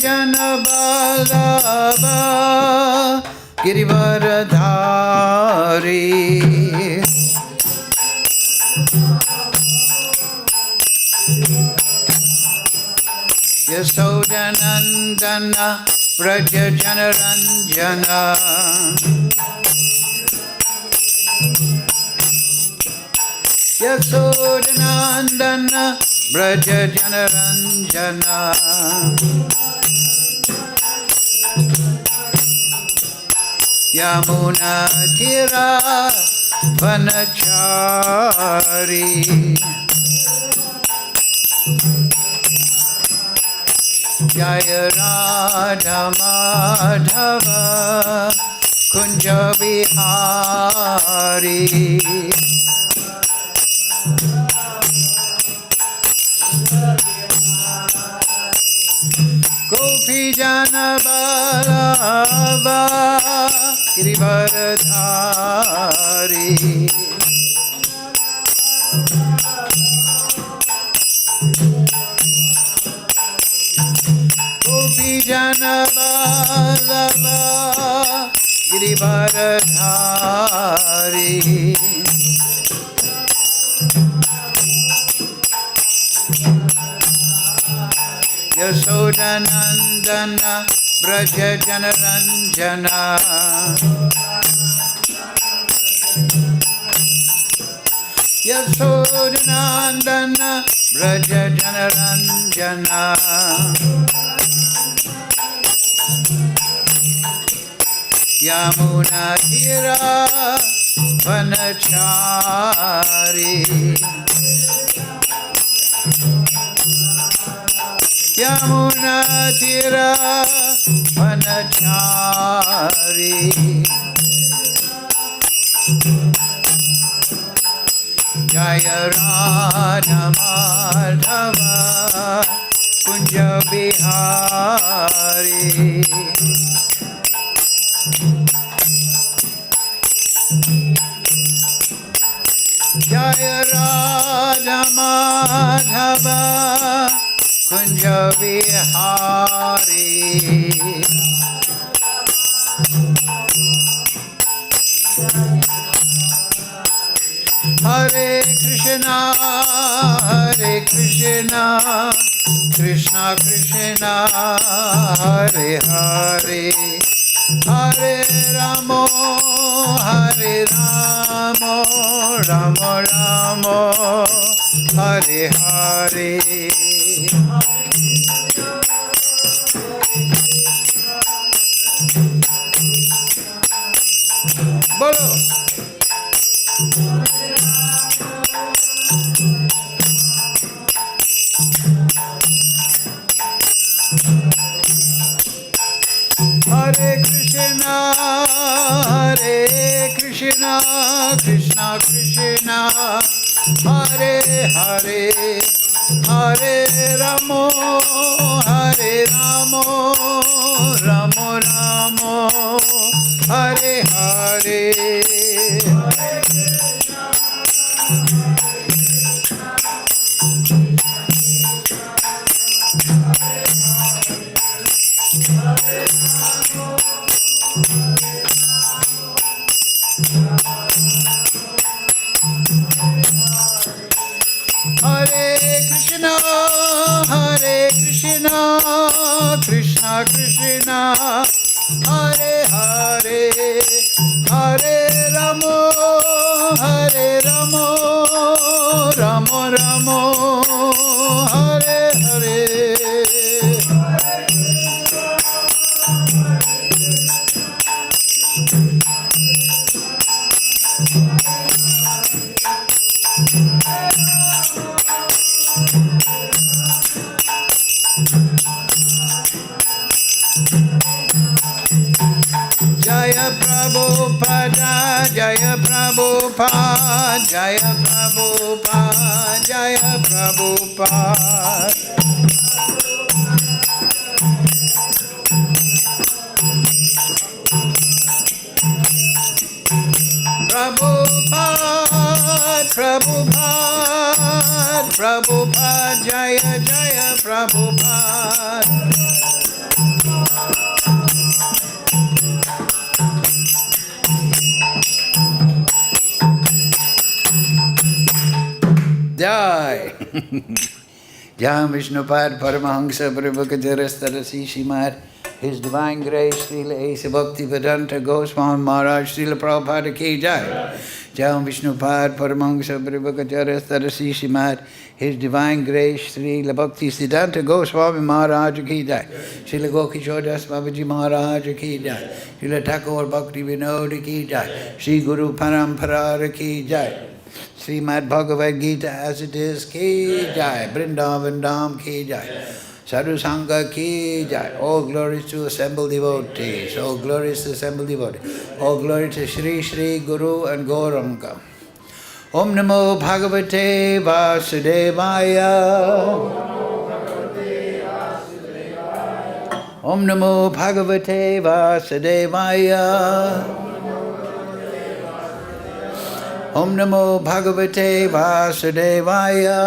Jana Vallabha Girivaradhari Yasodanandana Vraja Janaranjana Yasodanandana Vraja Janaranjana Yamuna Tira Vanachari Jaya Radha Madhava Kunja Vihari Gopi Jana Vallabha Girivaradhari Gopi Jana Vallabha Girivaradhari Yasodanandana Vraja Janaranjana Yasodanandana Vraja Janaranjana Yamuna Tira Vanachari Yamuna Tira Vanachari Jaya Radha Madhava Kunja Vihari Jaya Radha Madhava Kunja Vihari Hare Krishna Krishna Krishna Hare Hare Hare Ramo Ramo Ramo Hare Hare Bolo Hare Krishna Krishna Krishna Hare Hare Hare Ramo Ramo Ramo Hare Hare Krishna Krishna Hare Hare Hare Ramo Ramo Ramo Hare Hare Jaya Prabhupada, Jaya Prabhupada, Jaya Prabhupada, Jaya Prabhupada. Prabhupada, Prabhupada, Prabhupada, Jaya Jaya Prabhupada. Jai. Jai Vishnupad Paramahamsa Prabhupada Shimad, His Divine Grace Srila Asa Bhaktivedanta Goswami Maharaj Srila Prabhupada Ki Jai. Jai Vishnupad Paramahamsa Prabhupada Shimad, His Divine Grace Srila Bhaktivedanta Goswami Maharaj Ki Jai. Srila Gokishore Das Babaji Maharaj Ki Jai. Srila Thakur Bhakti Vinod Ki Jai. Sri Guru Parampara Ki Jai. Srimad Bhagavad-Gita as it is Ki Jai. Vrindavan Dham Ki Jai. Sadhu Sangha Ki Jai. All glories to assembled devotees. All glories to assembled devotees. All glory to Shri Shri Guru and Gauranga. Om Namo Bhagavate Vāsadevaya. Om Namo Bhagavate Vāsadevaya. Om Namo Bhagavate Vyāsadevaya.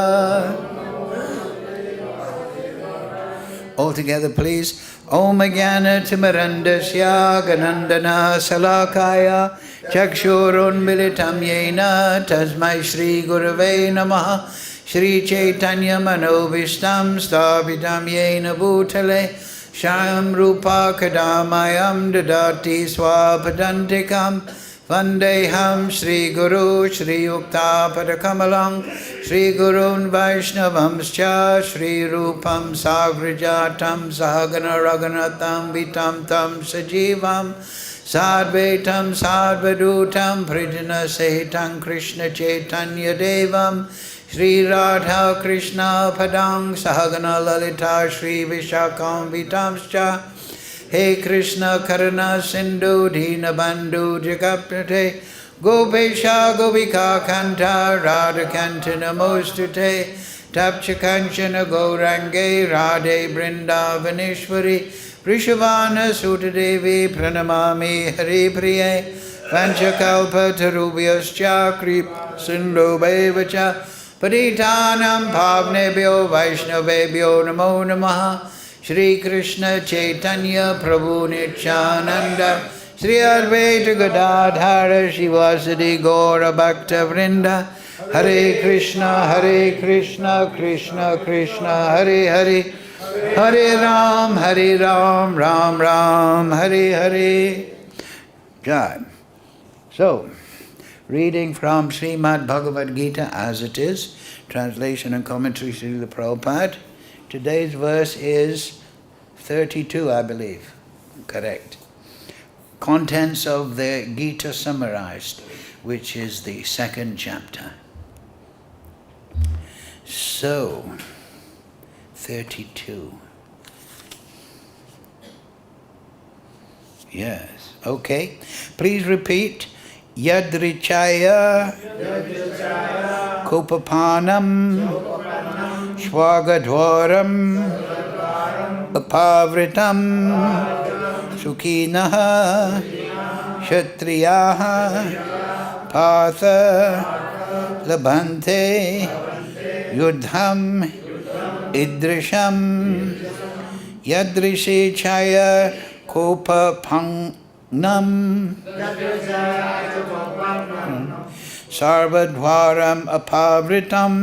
All together, please. Om Jnana Timirandasya Ganandana Salakaya Chakshurun Militam Yena Tasmai Shri Gurave Namaha Shri Chaitanya Manobishtam Stavidam Yena Bhutale Shayam Rupa Kadamayam Dadati Swapadantikam Vandeham Shri Guru Shri Yukta Padakamalam Shri Gurun Vaishnavamscha Shri Rupam Sagrijatam Sahagana Raghunatam Vitam Tam Sajivam Sadvaitam Sadvadutam Prijana Sehitam Krishna Chaitanya Devam Shri Radha Krishna Padang Sahagana Lalita Shri Vishakam Vitamscha He Krishna Karana Sindhu Dina Bandhu Jagapate Gopesha Gopika Kanta Radha Kanta Namostute Tapcha Kanchana Gaurange Radhe Vrindavaneshwari Vrishavana Sutadevi Pranamami Hari Priye Vanchakalpa Tarubhyascha Kripa Sindhu Bevacha Paditanam Pavnebhyo Vaishnavebhyo Namo Namaha Shri Krishna Chaitanya Prabhu Nityananda Shri Advaita Gadadhara Shivasadi Gaura Bhakta Vrinda Hare Krishna Krishna Krishna Hare Hare Hare Ram Ram Ram Hare Hare Jai. So, reading from Srimad Bhagavad-Gita as it is, translation and commentary Srila Prabhupada. Today's verse is 32, I believe. Correct. Contents of the Gita summarized, which is the second chapter. So, 32. Yes. Okay. Please repeat. Yadṛcchayā copapannaṁ svarga-dvāram apāvṛtam sukhinaḥ kṣatriyāḥ Pārtha labhante yuddham īdṛśam yadṛcchayā copapannaṁ svarga-dvāram apāvṛtam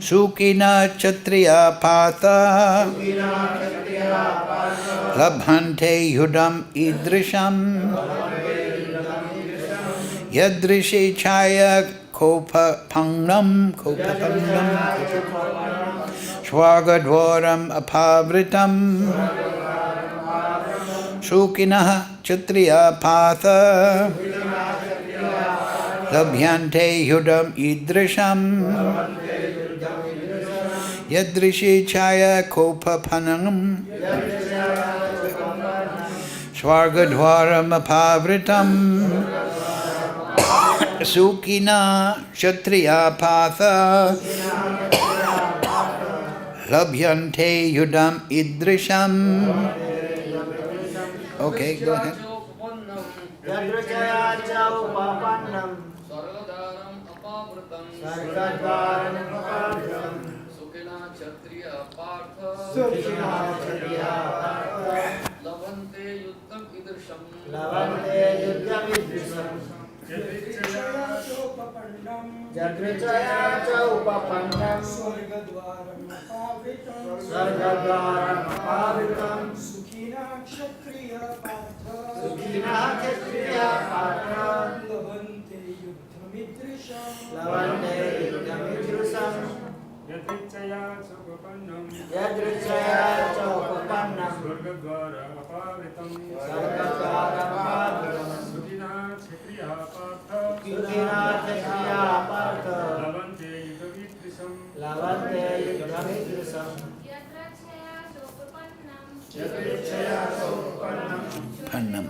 sukhinaḥ kṣatriya Pṛthā labhante yuddham īdṛśam yadṛcchayā copapannaṁ svarga-dvāram apāvṛtam sukhinaḥ kṣatriya Pṛthā labhante yuddham īdṛśam yadṛcchayā copapannaṁ svarga-dvāram apāvṛtam sukhinaḥ kṣatriya Pṛthā labhante yuddham īdṛśam. Okay, go ahead. yadṛcchayā upapannam svarga-dvāram sukhinaḥ kṣatriya Pārtha labhante yuddham īdṛśam labhante yuddham īdṛśam yadṛcchayā ca upapannam svarga-dvāram apāvṛtam svarga-dvāram apāvṛtam sukhinaḥ kṣatriyāḥ Pārtha sukhinaḥ kṣatriyāḥ Pṛthā labhante yuddham īdṛśam labhante yuddham yadṛcchayā copapannaṁ yadṛcchayā ca copapannaṁ svarga-dvāram apāvṛtam svarga-dvāram apāvṛtam sukhinaḥ kṣatriyāḥ Pṛthā sukhinaḥ kṣatriyāḥ Pṛthā labhante yuddham labhante yuddham yadṛcchayā copapannaṁ Pannam.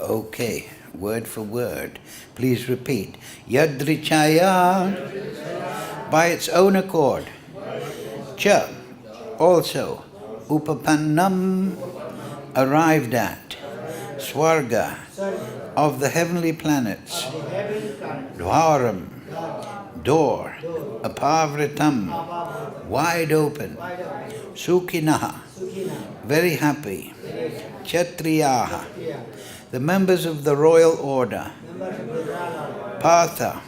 Okay, word for word. Please repeat. Yadṛcchayā, by its own accord. Cha, also. Upapannam, arrived at. Svarga, of the heavenly planets. Dvāram, door. Apāvṛtam, wide open. Sukhinaḥ, very happy. Kṣatriyāḥ, the members of the royal order. Parāśara,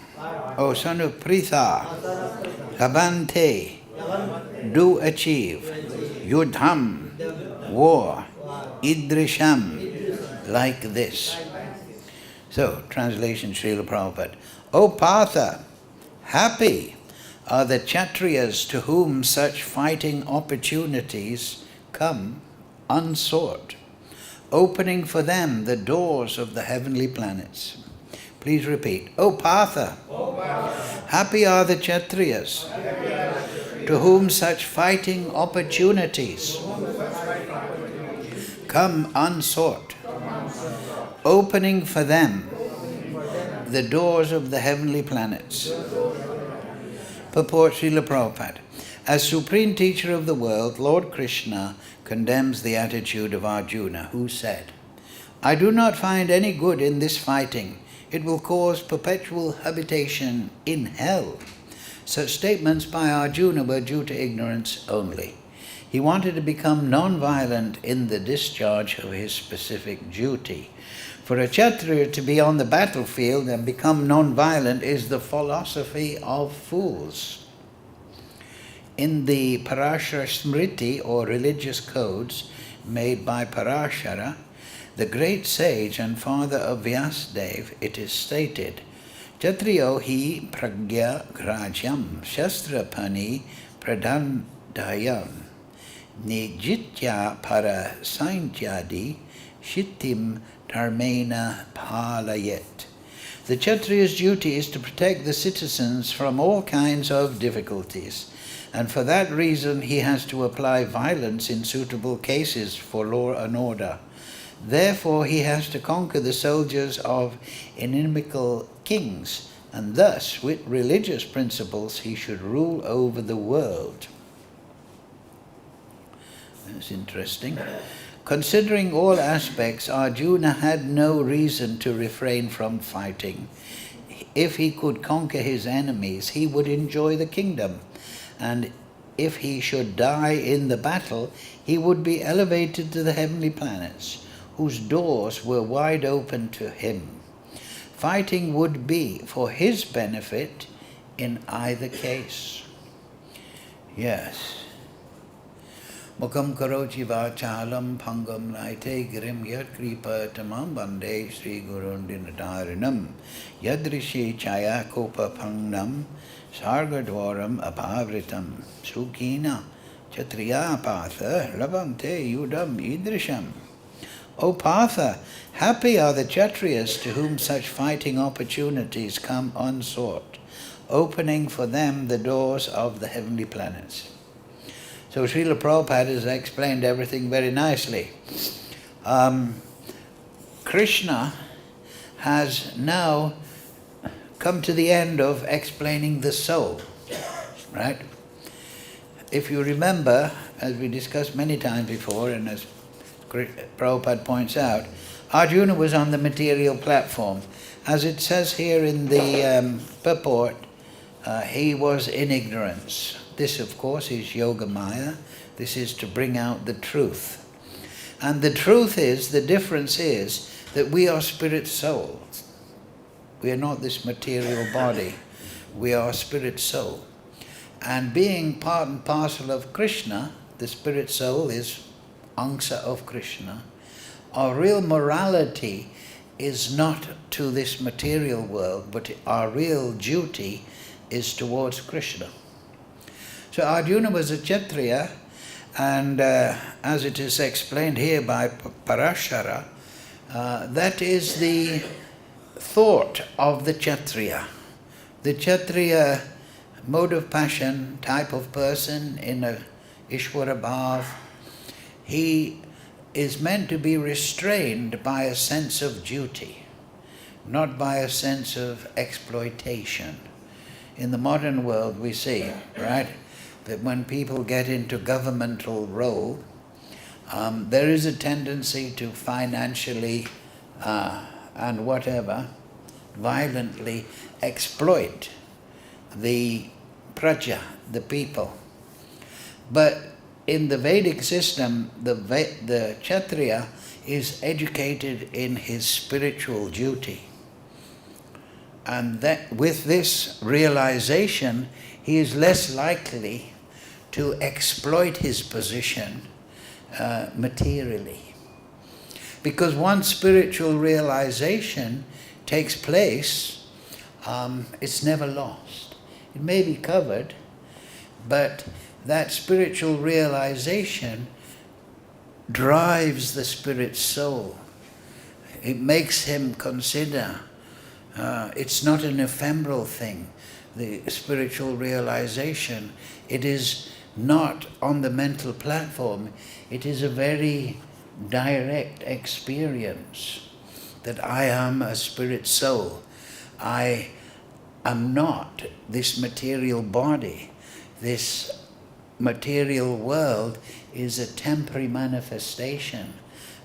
O son of Pṛthā. Labhante, do achieve. Yuddham, war. īdṛśam, like this. So, translation Srila Prabhupada. O Pārtha, happy are the kṣatriyas to whom such fighting opportunities come unsought, opening for them the doors of the heavenly planets. Please repeat. O Pārtha, happy are the kṣatriyas to whom such fighting opportunities come unsought, opening for them the doors of the heavenly planets. Purport Srila Prabhupada. As Supreme Teacher of the world, Lord Kṛṣṇa condemns the attitude of Arjuna, who said, I do not find any good in this fighting. It will cause perpetual habitation in hell. Such statements by Arjuna were due to ignorance only. He wanted to become non-violent in the discharge of his specific duty. For a kṣatriya to be on the battlefield and become non-violent is the philosophy of fools. In the Parāśara-smṛti, or religious codes made by Parāśara, the great sage and father of Vyāsadeva, it is stated, Kṣatriyo hi pragya grājyam shastrapani pradandayam nijitya para saintyadi shittim dharmena palayet. The Kṣatriya's duty is to protect the citizens from all kinds of difficulties, and for that reason he has to apply violence in suitable cases for law and order. Therefore he has to conquer the soldiers of inimical kings, and thus with religious principles he should rule over the world. That's interesting. Considering all aspects, Arjuna had no reason to refrain from fighting. If he could conquer his enemies, he would enjoy the kingdom. And if he should die in the battle, he would be elevated to the heavenly planets, whose doors were wide open to him. Fighting would be for his benefit in either case. Yes. Mukam karochi vācālam phangam laite girim yadṛcchayā bande Sri Gurun dinadarinam yadṛcchayā copapannaṁ svarga-dvāram apāvṛtam sukhinaḥ kṣatriyā Pārtha labhante yuddham īdṛśam. O Partha, happy are the kṣatriyas to whom such fighting opportunities come unsought, opening for them the doors of the heavenly planets. So Srila Prabhupada has explained everything very nicely. Kṛṣṇa has now come to the end of explaining the soul, right? If you remember, as we discussed many times before, and as Prabhupada points out, Arjuna was on the material platform. As it says here in the purport, he was in ignorance. This, of course, is yoga maya. This is to bring out the truth. And the truth is, the difference is that we are spirit souls. We are not this material body. We are spirit soul. And being part and parcel of Kṛṣṇa, the spirit soul is angsa of Kṛṣṇa. Our real morality is not to this material world, but our real duty is towards Kṛṣṇa. So Arjuna was a kṣatriya, and as it is explained here by Parāśara, that is the thought of the kṣatriya. The kṣatriya mode of passion, type of person in a Ishvara bhav, he is meant to be restrained by a sense of duty, not by a sense of exploitation. In the modern world we see, right, that when people get into governmental role, there is a tendency to financially and whatever, violently exploit the praja, the people. But in the Vedic system, the kṣatriya is educated in his spiritual duty. And that with this realization, he is less likely to exploit his position materially. Because once spiritual realization takes place, it's never lost. It may be covered, but that spiritual realization drives the spirit soul. It makes him consider it's not an ephemeral thing, the spiritual realization. It is not on the mental platform. It is a very direct experience that I am a spirit soul. I am not this material body. This material world is a temporary manifestation.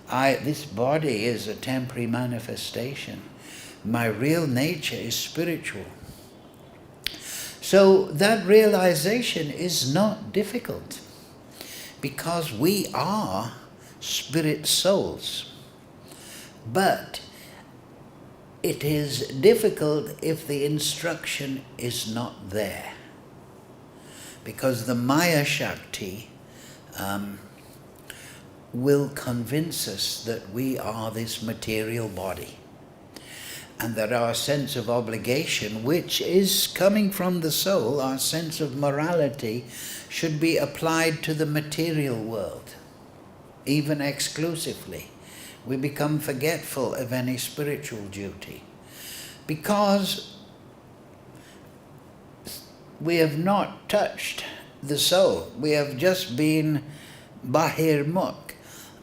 This body is a temporary manifestation. My real nature is spiritual. So that realization is not difficult, because we are spirit souls. But it is difficult if the instruction is not there. Because the Maya Shakti will convince us that we are this material body. And that our sense of obligation, which is coming from the soul, our sense of morality, should be applied to the material world, even exclusively. We become forgetful of any spiritual duty, because we have not touched the soul. We have just been bahirmukh.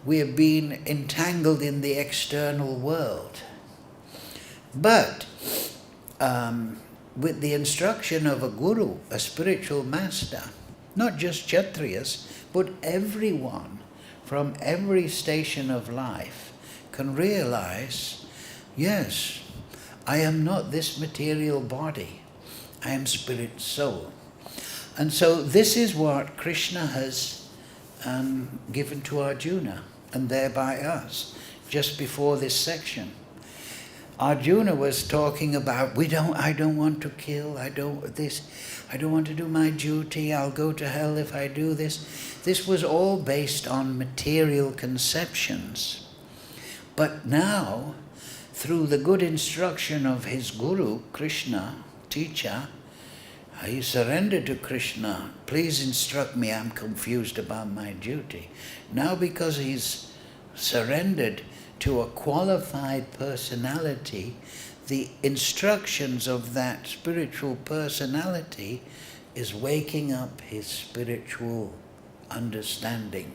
We have been entangled in the external world. But with the instruction of a guru, a spiritual master, not just kṣatriyas, but everyone from every station of life can realize, yes, I am not this material body. I am spirit soul. And so this is what Kṛṣṇa has given to Arjuna, and thereby us, just before this section. Arjuna was talking about, I don't want to kill, I don't want to do my duty, I'll go to hell if I do this. This was all based on material conceptions. But now, through the good instruction of his guru, Kṛṣṇa, teacher, he surrendered to Kṛṣṇa. Please instruct me, I'm confused about my duty. Now because he's surrendered to a qualified personality, the instructions of that spiritual personality is waking up his spiritual understanding.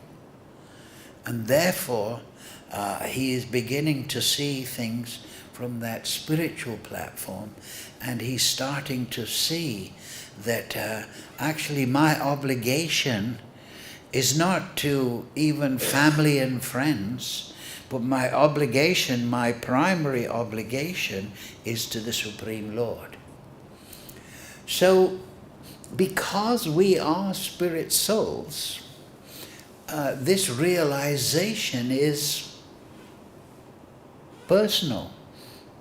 And therefore, he is beginning to see things from that spiritual platform, and he's starting to see that actually my obligation is not to even family and friends, but my obligation, my primary obligation, is to the Supreme Lord. So, because we are spirit souls, this realization is personal.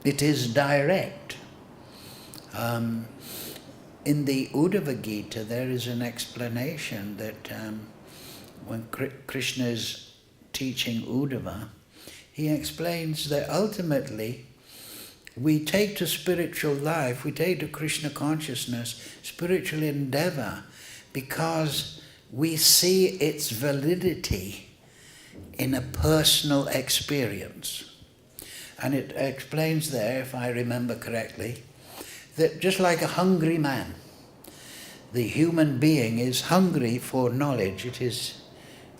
It is direct. In the Bhagavad-Gita, there is an explanation that when Kṛṣṇa is teaching Uddhava, he explains that ultimately we take to spiritual life, we take to Kṛṣṇa consciousness, spiritual endeavor, because we see its validity in a personal experience. And it explains there, if I remember correctly, that just like a hungry man, the human being is hungry for knowledge. It is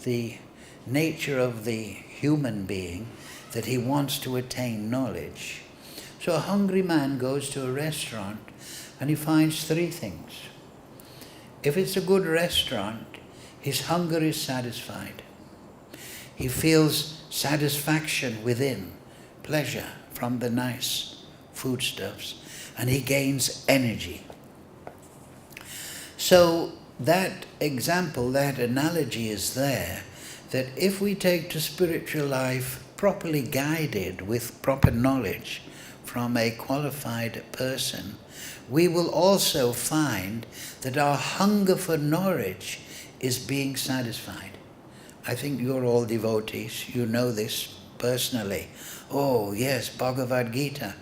the nature of the human being that he wants to attain knowledge. So a hungry man goes to a restaurant and he finds three things. If it's a good restaurant, his hunger is satisfied. He feels satisfaction within, pleasure from the nice foodstuffs, and he gains energy. So that example, that analogy is there, that if we take to spiritual life properly guided with proper knowledge from a qualified person, we will also find that our hunger for knowledge is being satisfied. I think you're all devotees, you know this personally. Oh yes, Bhagavad-Gita.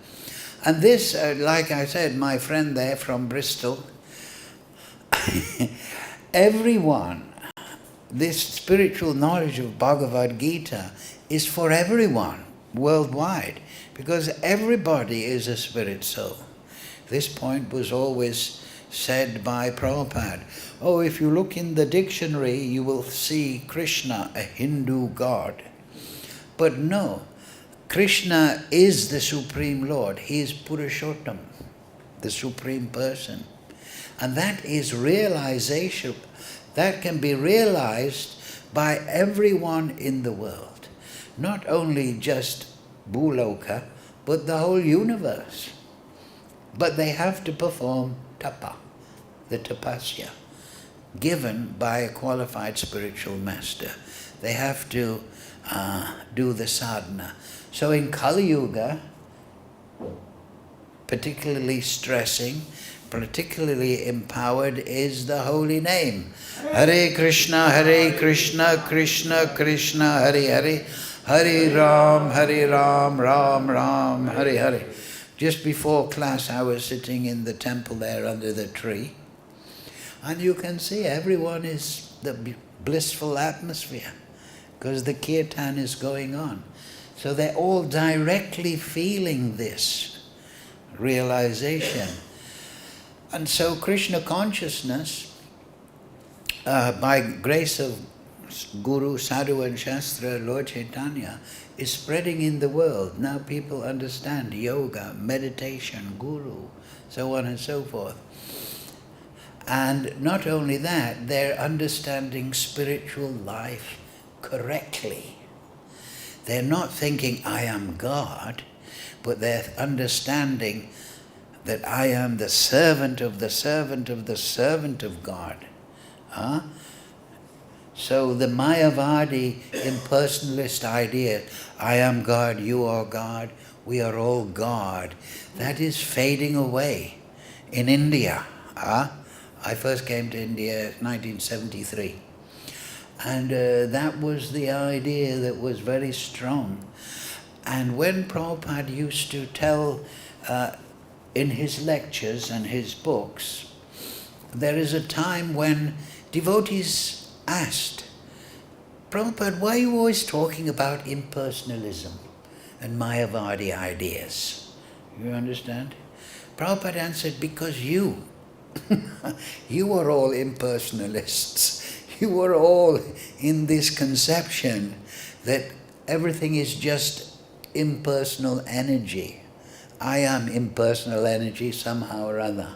And this, like I said, my friend there from Bristol, everyone, this spiritual knowledge of Bhagavad-Gita is for everyone worldwide, because everybody is a spirit soul. This point was always said by Prabhupada. Oh, if you look in the dictionary, you will see Kṛṣṇa, a Hindu god. But no, Kṛṣṇa is the Supreme Lord. He is Purushotam, the Supreme Person. And that is realization. That can be realized by everyone in the world. Not only just Bhuloka, but the whole universe. But they have to perform tapa, the tapasya, given by a qualified spiritual master. They have to do the sadhana. So in Kali Yuga, particularly stressing, particularly empowered is the holy name. Hare Krishna, Krishna Krishna, Hare Hare, Hare Ram, Ram Ram, Hare Hare. Just before class I was sitting in the temple there under the tree, and you can see everyone is the blissful atmosphere because the kirtan is going on. So they're all directly feeling this realization. And so Krishna consciousness, by grace of Guru, Sadhu and Shastra, Lord Chaitanya, is spreading in the world. Now people understand yoga, meditation, Guru, so on and so forth. And not only that, they're understanding spiritual life correctly. They're not thinking, I am God, but they're understanding that I am the servant of the servant of the servant of God. So the Mayavadi impersonalist idea, I am God, you are God, we are all God, that is fading away in India. I first came to India in 1973. And that was the idea that was very strong. And when Prabhupada used to tell in his lectures and his books, there is a time when devotees asked, Prabhupada, why are you always talking about impersonalism and Mayavadi ideas? You understand? Prabhupada answered, because you are all impersonalists. You are all in this conception that everything is just impersonal energy. I am impersonal energy somehow or other.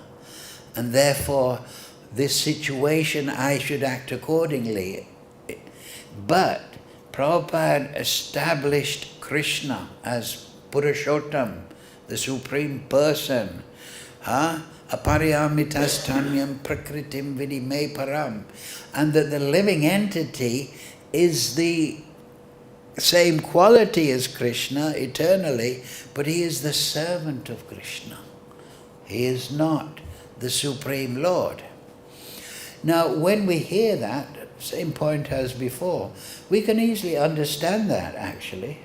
And therefore, this situation, I should act accordingly. But Prabhupada established Kṛṣṇa as Purushottam, the Supreme Person, Apariyamitasthanyam prakritim vidime param. And that the living entity is the same quality as Kṛṣṇa eternally, but he is the servant of Kṛṣṇa. He is not the Supreme Lord. Now, when we hear that, same point as before, we can easily understand that actually.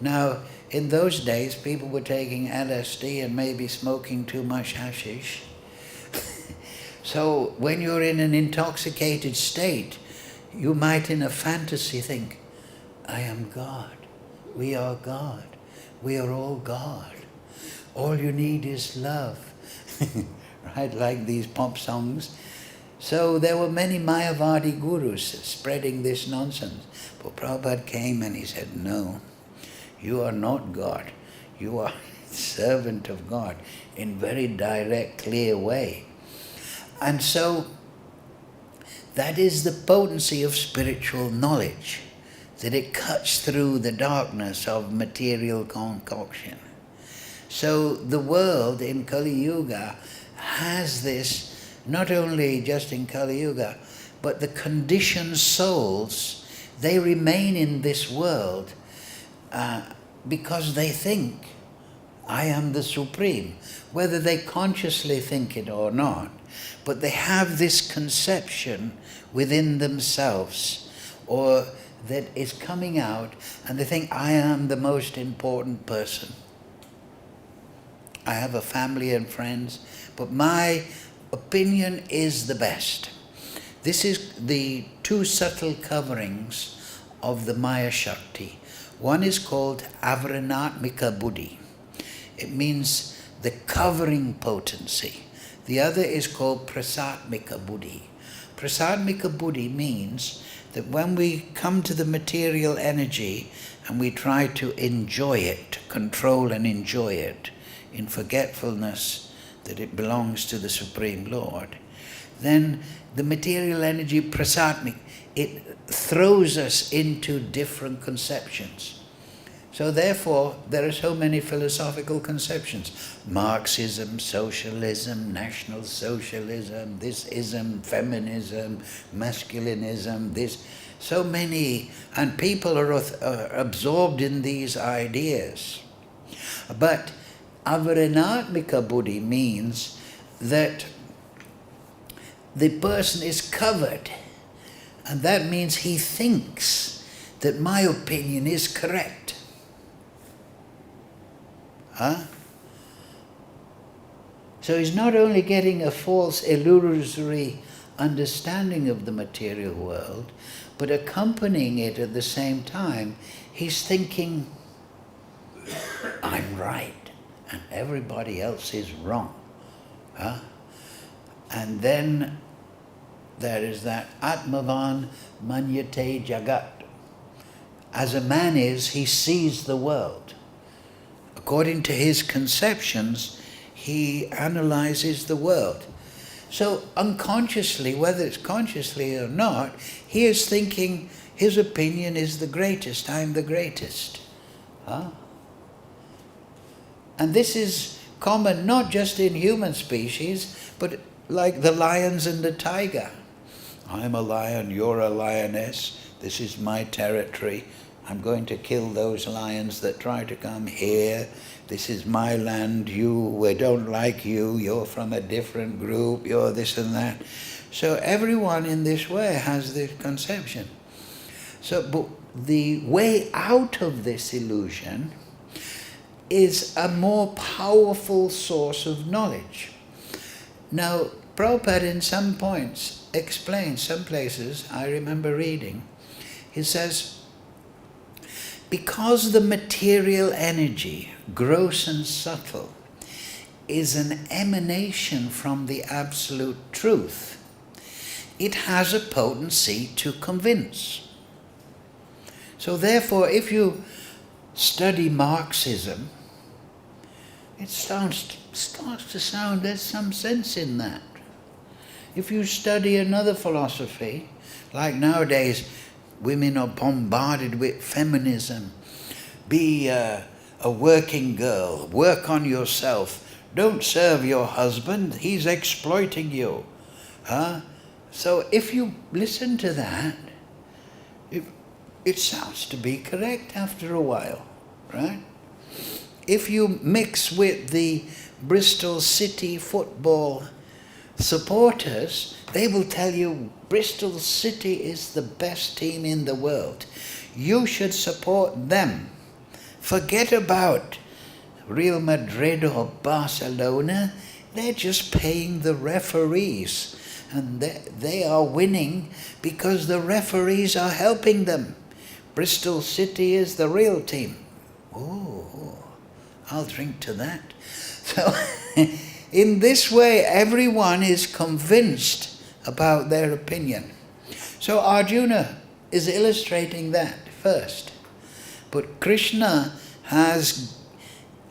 Now, in those days, people were taking LSD and maybe smoking too much hashish. So when you're in an intoxicated state, you might in a fantasy think, I am God, we are God, we are all God. All you need is love. Right, like these pop songs. So there were many Mayavadi gurus spreading this nonsense. But Prabhupada came and he said, no, you are not God. You are servant of God in very direct, clear way. And so that is the potency of spiritual knowledge, that it cuts through the darkness of material concoction. So the world in Kali Yuga has this, not only just in Kali Yuga, but the conditioned souls, they remain in this world because they think, I am the Supreme, whether they consciously think it or not. But they have this conception within themselves, or that is coming out, and they think, I am the most important person. I have a family and friends, but my opinion is the best. This is the two subtle coverings of the Maya Shakti. One is called avranatmika buddhi. It means the covering potency. The other is called prasatmika buddhi. Prasatmika buddhi means that when we come to the material energy and we try to enjoy it, control and enjoy it, in forgetfulness that it belongs to the Supreme Lord, then the material energy, prasatmik, it throws us into different conceptions. So therefore, there are so many philosophical conceptions. Marxism, socialism, national socialism, this ism, feminism, masculinism, this, so many, and people are absorbed in these ideas. But avranatmika buddhi means that the person is covered, and that means he thinks that my opinion is correct. So he's not only getting a false, illusory understanding of the material world, but accompanying it at the same time, he's thinking, I'm right, and everybody else is wrong. And then there is that Atmavan Manyate Jagat. As a man is, he sees the world. According to his conceptions, he analyzes the world. So unconsciously, whether it's consciously or not, he is thinking his opinion is the greatest, I'm the greatest. And this is common not just in human species, but like the lions and the tiger. I'm a lion, you're a lioness, this is my territory. I'm going to kill those lions that try to come here. This is my land, we don't like you, you're from a different group, you're this and that. So everyone in this way has this conception. So but the way out of this illusion is a more powerful source of knowledge. Now, Prabhupada in some points explains, some places I remember reading, he says, because the material energy, gross and subtle, is an emanation from the absolute truth, it has a potency to convince. So therefore, if you study Marxism, it starts to sound, there's some sense in that. If you study another philosophy, like nowadays, women are bombarded with feminism. Be a working girl, work on yourself, Don't serve your husband, he's exploiting you. So if you listen to that, it sounds to be correct after a while, right? If you mix with the Bristol City football supporters, they will tell you Bristol City is the best team in the world. You should support them. Forget about Real Madrid or Barcelona. They're just paying the referees. And they are winning because the referees are helping them. Bristol City is the real team. Oh, I'll drink to that. So in this way, everyone is convinced about their opinion. So Arjuna is illustrating that first. But Kṛṣṇa has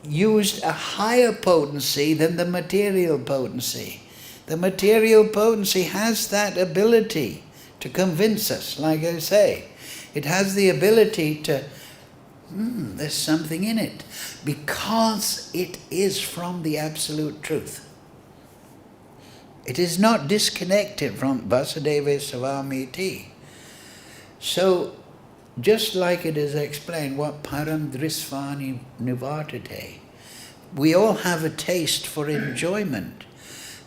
used a higher potency than the material potency. The material potency has that ability to convince us, like I say. It has the ability to, there's something in it, because it is from the absolute truth. It is not disconnected from Vyāsadeva Savamiti. So, just like it is explained, what param drisvani nivartate, we all have a taste for enjoyment,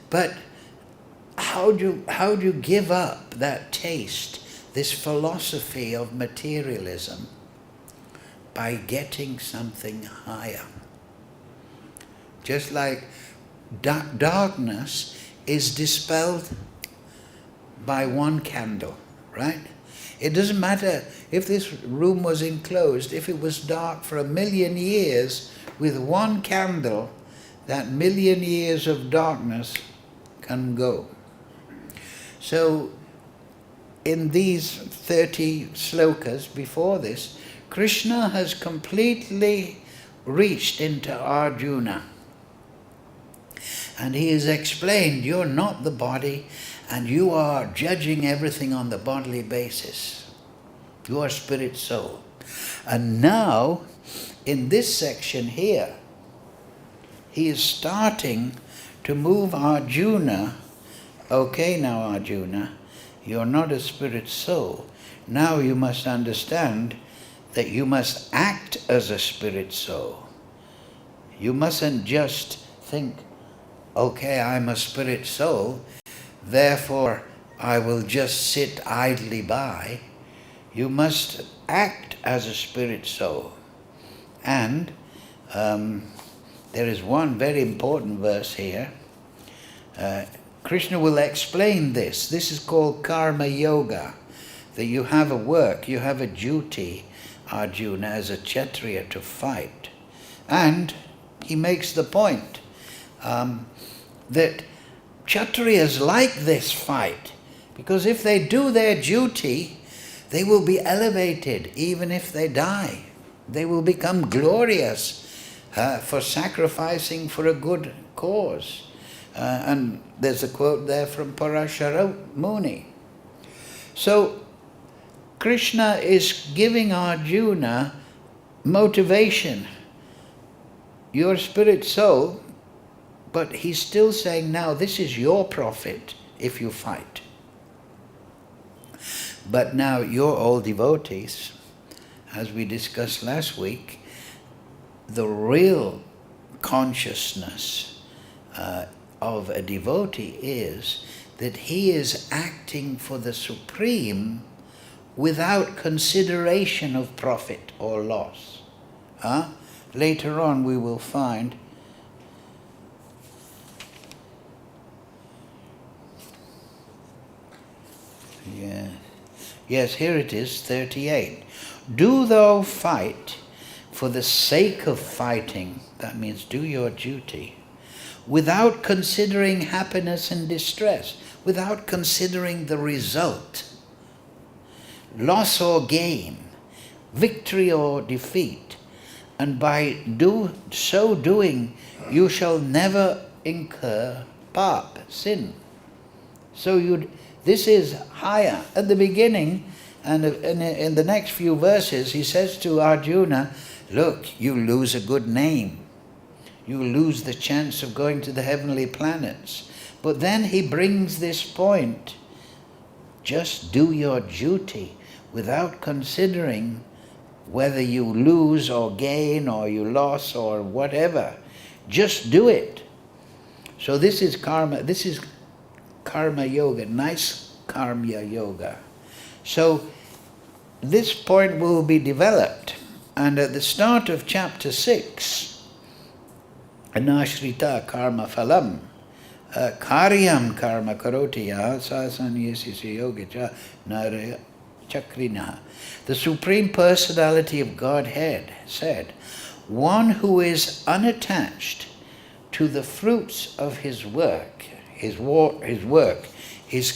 but how do you give up that taste, this philosophy of materialism, by getting something higher? Just like darkness is dispelled by one candle, right? It doesn't matter if this room was enclosed, if it was dark for 1,000,000 years, with one candle, that 1,000,000 years of darkness can go. So, in these 30 slokas before this, Kṛṣṇa has completely reached into Arjuna. And he has explained, you're not the body, and you are judging everything on the bodily basis. You are spirit soul. And now, in this section here, he is starting to move Arjuna. Okay, now Arjuna, you're not a spirit soul. Now you must understand that you must act as a spirit soul. You mustn't just think, okay, I'm a spirit soul, therefore I will just sit idly by. You must act as a spirit soul. And there is one very important verse here. Kṛṣṇa will explain this. This is called karma yoga, that you have a work, you have a duty, Arjuna, as a kṣatriya, to fight. And he makes the point that kṣatriyas like this fight, because if they do their duty, they will be elevated even if they die. They will become glorious for sacrificing for a good cause. And there's a quote there from Parāśara-smṛti. So Kṛṣṇa is giving Arjuna motivation. You're a spirit soul, but he's still saying, now this is your profit if you fight. But now you're all devotees. As we discussed last week, the real consciousness of a devotee is that he is acting for the Supreme without consideration of profit or loss. Later on we will find Yes, here it is, 38. Do thou fight for the sake of fighting, that means do your duty, without considering happiness and distress, without considering the result, loss or gain, victory or defeat, and by so doing you shall never incur sin. So this is higher. At the beginning, and in the next few verses, he says to Arjuna, look, you lose a good name. you lose the chance of going to the heavenly planets. But then he brings this point, just do your duty without considering whether you lose or gain or you lost or whatever. Just do it. So this is karma yoga, nice karma yoga. So this point will be developed. And at the start of chapter 6, anashrita karma phalam, karyam karma karoti yaha sasanyasya yogacha naraya chakrinaḥ. The Supreme Personality of Godhead said, one who is unattached to the fruits of his work, his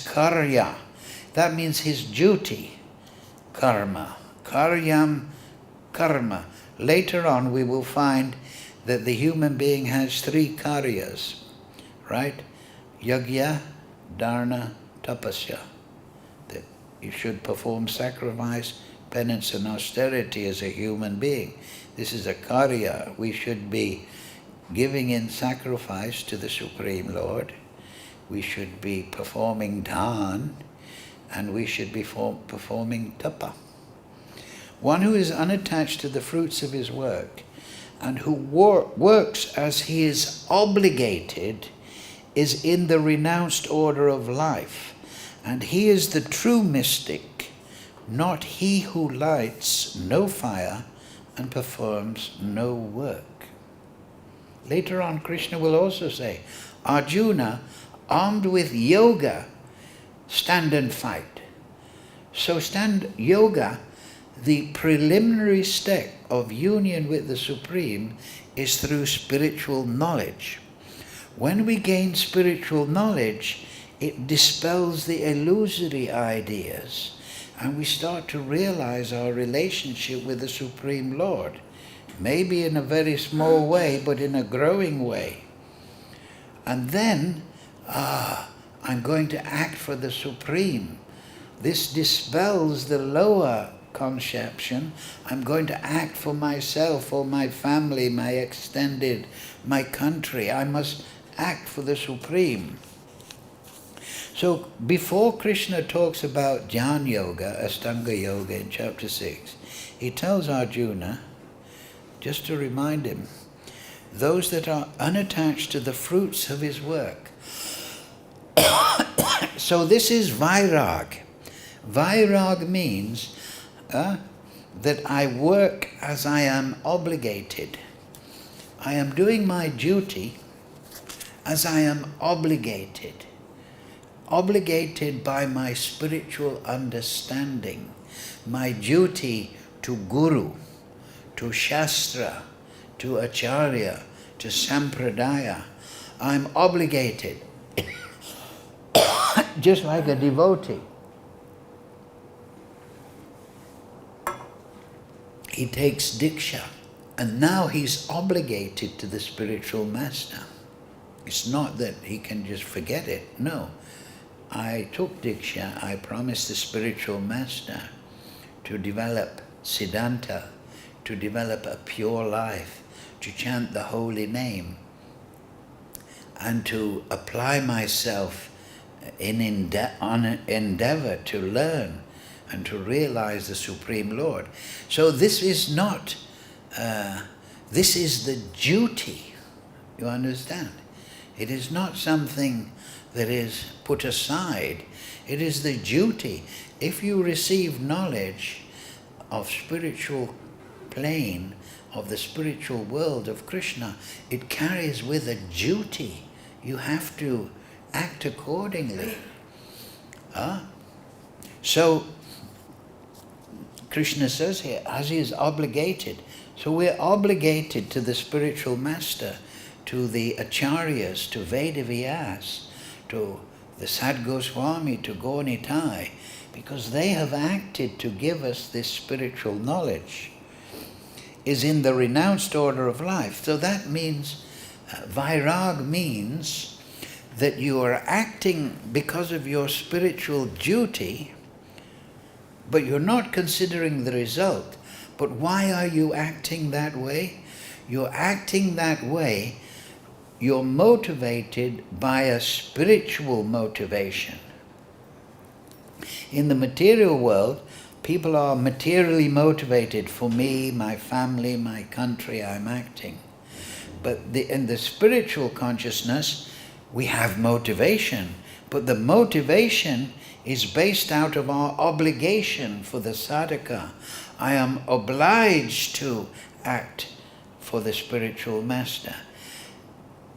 karya, that means his duty, karma, karyam karma. Later on we will find that the human being has 3 karyas, right? Yajna, dharana, tapasya. That you should perform sacrifice, penance and austerity as a human being. This is a karya. We should be giving in sacrifice to the Supreme Lord. We should be performing dhan, and we should be performing tapa. One who is unattached to the fruits of his work and who works as he is obligated is in the renounced order of life, and he is the true mystic, not he who lights no fire and performs no work. Later on, Kṛṣṇa will also say, Arjuna, armed with yoga, stand and fight. So yoga, the preliminary step of union with the Supreme, is through spiritual knowledge. When we gain spiritual knowledge, it dispels the illusory ideas, and we start to realize our relationship with the Supreme Lord. Maybe in a very small way, but in a growing way. And then, I'm going to act for the Supreme. This dispels the lower conception. I'm going to act for myself, for my family, my country. I must act for the Supreme. So before Kṛṣṇa talks about Jnana Yoga, Astanga Yoga in chapter 6, he tells Arjuna, just to remind him, those that are unattached to the fruits of his work. So this is vairag. Vairag means that I work as I am obligated. I am doing my duty as I am obligated. Obligated by my spiritual understanding, my duty to Guru, to Shastra, to Acharya, to Sampradaya. I'm obligated, just like a devotee. He takes diksha, and now he's obligated to the spiritual master. It's not that he can just forget it. No, I took diksha, I promised the spiritual master to develop siddhanta, to develop a pure life, to chant the holy name, and to apply myself in endeavor to learn and to realize the Supreme Lord. So this is not, this is the duty, you understand? It is not something that is put aside. It is the duty. If you receive knowledge of spiritual plane, of the spiritual world of Kṛṣṇa, it carries with a duty. You have to act accordingly. So Kṛṣṇa says here, as he is obligated. So we're obligated to the spiritual master, to the acharyas, to Vedavyas, to the Sadgoswami, to Gaunitai, because they have acted to give us this spiritual knowledge, is in the renounced order of life. So that means, vairag means that you are acting because of your spiritual duty, but you're not considering the result. But why are you acting that way? you're acting that way, you're motivated by a spiritual motivation. In the material world, people are materially motivated. For me, my family, my country, I'm acting. But in the spiritual consciousness, we have motivation. But the motivation is based out of our obligation for the sadhaka. I am obliged to act for the spiritual master.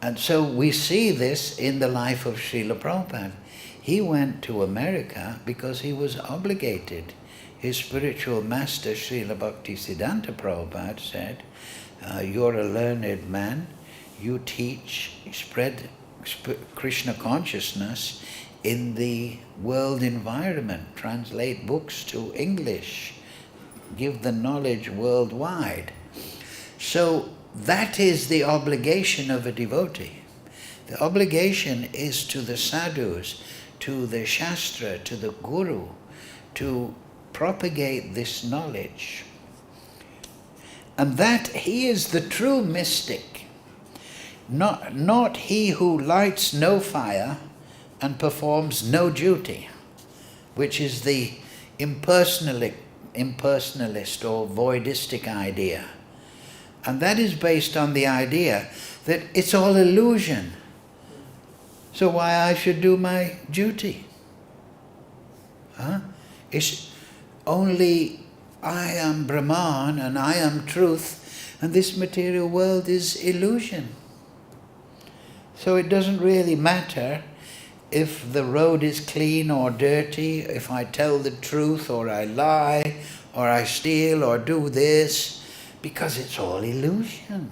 And so we see this in the life of Srila Prabhupada. He went to America because he was obligated. His spiritual master, Srila Bhaktisiddhanta Prabhupada, said, you're a learned man, you teach, spread Krishna consciousness in the world environment, translate books to English, give the knowledge worldwide. So that is the obligation of a devotee. The obligation is to the sadhus, to the shastra, to the guru, to propagate this knowledge. And that he is the true mystic, not he who lights no fire and performs no duty, which is the impersonalist or voidistic idea. And that is based on the idea that it's all illusion. So why I should do my duty? It's only I am Brahman and I am truth, and this material world is illusion. So it doesn't really matter if the road is clean or dirty, if I tell the truth or I lie or I steal or do this, because it's all illusion.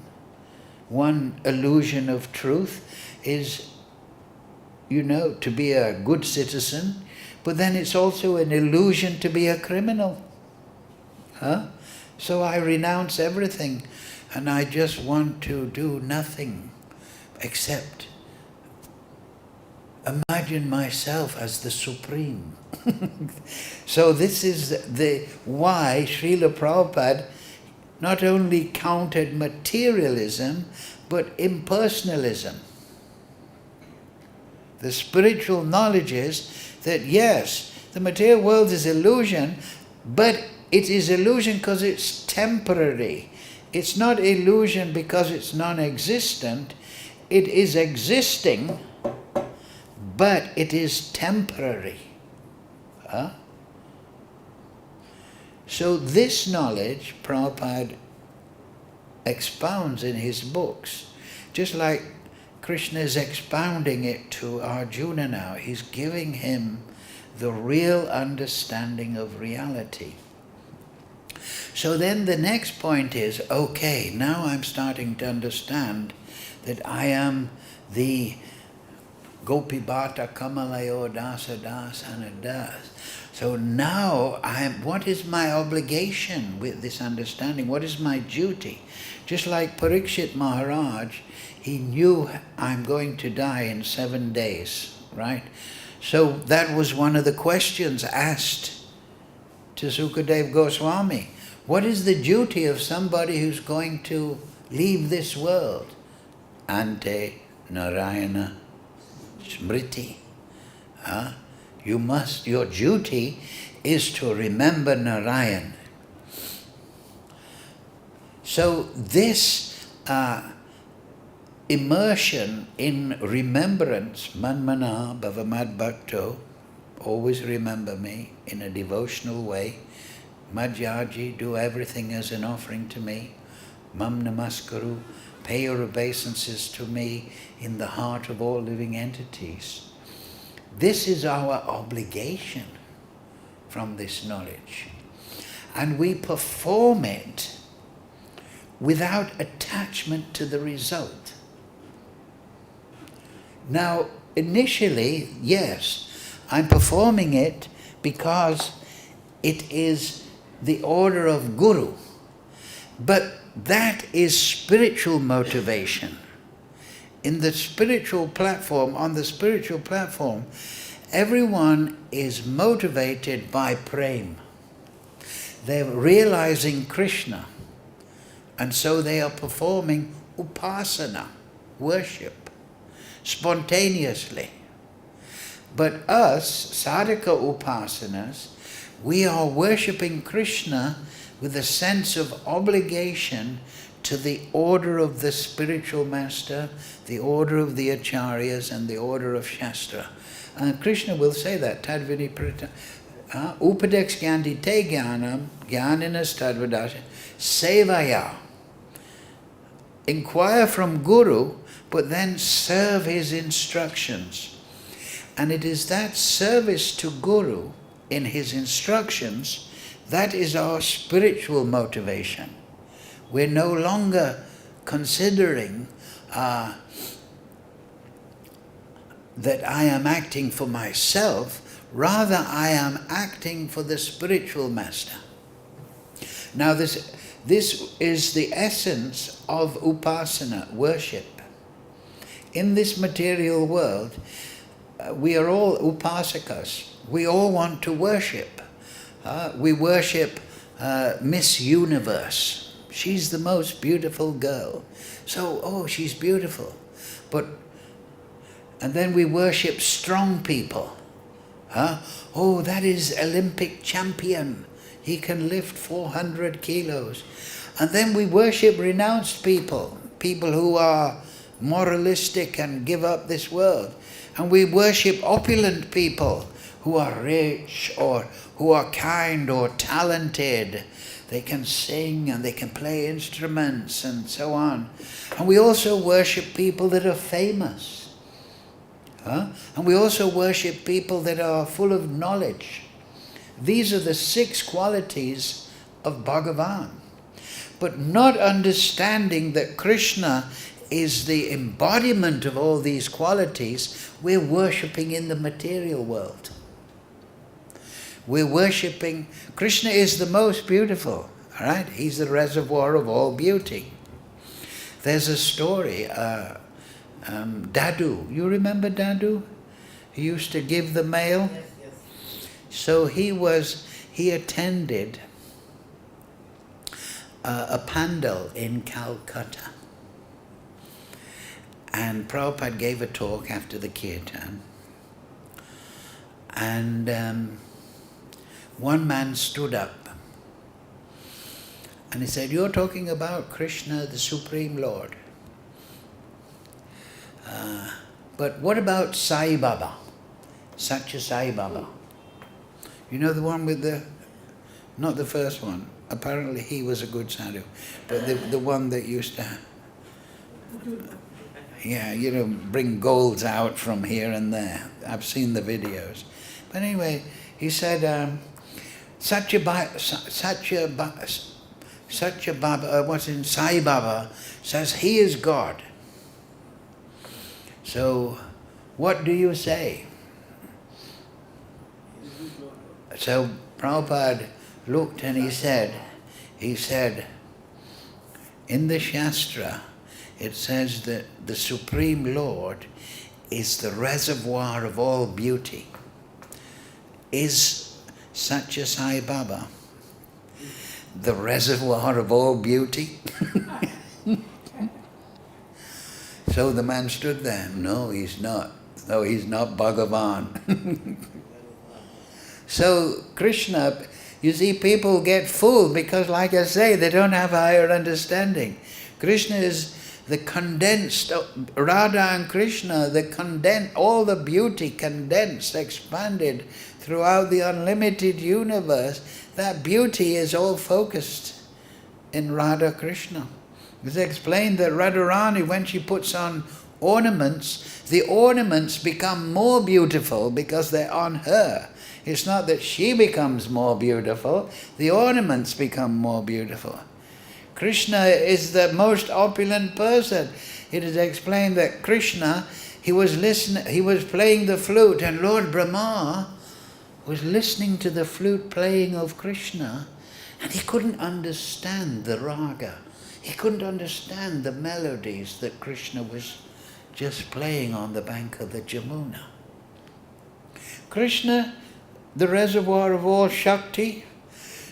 One illusion of truth is, to be a good citizen, but then it's also an illusion to be a criminal. So I renounce everything and I just want to do nothing except imagine myself as the supreme. So this is why Srila Prabhupada not only countered materialism, but impersonalism. The spiritual knowledge is that yes, the material world is illusion, but it is illusion because it's temporary. It's not illusion because it's non-existent. It is existing, but it is temporary. So this knowledge, Prabhupada expounds in his books, just like Krishna is expounding it to Arjuna now. He's giving him the real understanding of reality. So then the next point is, okay, now I'm starting to understand that I am the Gopibhata Kamalayo Dasa Dasana Das. So now what is my obligation with this understanding? What is my duty? Just like Parikshit Maharaj, he knew I'm going to die in 7 days, right? So that was one of the questions asked to Sukadeva Goswami. What is the duty of somebody who's going to leave this world? Ante Narayana Smriti. Your duty is to remember Narayan. So this immersion in remembrance, manmana bhavamad bhakto, always remember me in a devotional way. Madhyaji, do everything as an offering to me. Mam namaskaru, pay your obeisances to me in the heart of all living entities. This is our obligation from this knowledge. And we perform it without attachment to the result. Now, initially, yes, I'm performing it because it is the order of Guru. But that is spiritual motivation. In the spiritual platform, on the spiritual platform, everyone is motivated by prema. They're realizing Kṛṣṇa. And so they are performing upasana, worship, spontaneously. But us, sadhaka upasanas, we are worshipping Kṛṣṇa with a sense of obligation to the order of the spiritual master, the order of the acharyas, and the order of Shastra. And Kṛṣṇa will say that, Tadvini Pṛthā, Upadex Gyanti Te Jnanam, Jnaninas Tadvadasya, Sevaya. Inquire from Guru, but then serve his instructions. And it is that service to Guru in his instructions that is our spiritual motivation. We're no longer considering that I am acting for myself, rather I am acting for the spiritual master. Now this is the essence of upasana, worship. In this material world, we are all upasakas. We all want to worship. We worship Miss Universe. She's the most beautiful girl. So, oh, she's beautiful. And then we worship strong people. Oh, that is Olympic champion. He can lift 400 kilos. And then we worship renounced people, people who are moralistic and give up this world. And we worship opulent people who are rich or who are kind or talented. They can sing and they can play instruments and so on. And we also worship people that are famous. And we also worship people that are full of knowledge. These are the 6 qualities of Bhagavan. But not understanding that Kṛṣṇa is the embodiment of all these qualities, we're worshipping in the material world. We're worshipping, Kṛṣṇa is the most beautiful, all right? He's the reservoir of all beauty. There's a story, Dadu. You remember Dadu? He used to give the mail. Yes. So he attended a pandal in Calcutta. And Prabhupada gave a talk after the kirtan. And one man stood up and he said, "You're talking about Kṛṣṇa, the Supreme Lord. But what about Sai Baba, Satya Sai Baba? You know the one with not the first one. Apparently he was a good sadhu, but the one that used to, bring golds out from here and there. I've seen the videos. But anyway, he said, Sai Baba says he is God. So, what do you say?" So Prabhupada looked and he said, in the Shastra, it says that the Supreme Lord is the reservoir of all beauty. Is Satya Sai Baba the reservoir of all beauty? So the man stood there. No, he's not. No, he's not Bhagavan. So Kṛṣṇa, you see, people get fooled because, like I say, they don't have higher understanding. Kṛṣṇa is the condensed, Radha and Kṛṣṇa, all the beauty condensed, expanded throughout the unlimited universe. That beauty is all focused in Radha Kṛṣṇa. It's explained that Radharani, when she puts on ornaments, the ornaments become more beautiful because they're on her. It's not that she becomes more beautiful, the ornaments become more beautiful. Kṛṣṇa is the most opulent person. It is explained that Kṛṣṇa, he was playing the flute, and Lord Brahma was listening to the flute playing of Kṛṣṇa, and he couldn't understand the raga. He couldn't understand the melodies that Kṛṣṇa was just playing on the bank of the Jamuna. Kṛṣṇa, the reservoir of all Shakti,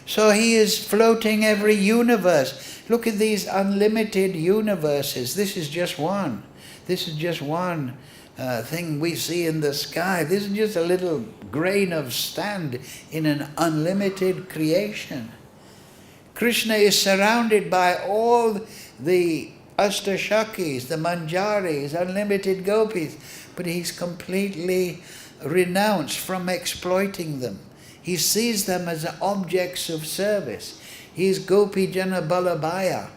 So he is floating every universe. Look at these unlimited universes. This is just one. This is just one thing we see in the sky. This is just a little grain of sand in an unlimited creation. Kṛṣṇa is surrounded by all the Ashtashakis, the Manjaris, unlimited gopis, but he's completely renounced from exploiting them. He sees them as objects of service. He is Gopi Jana Balabhaya.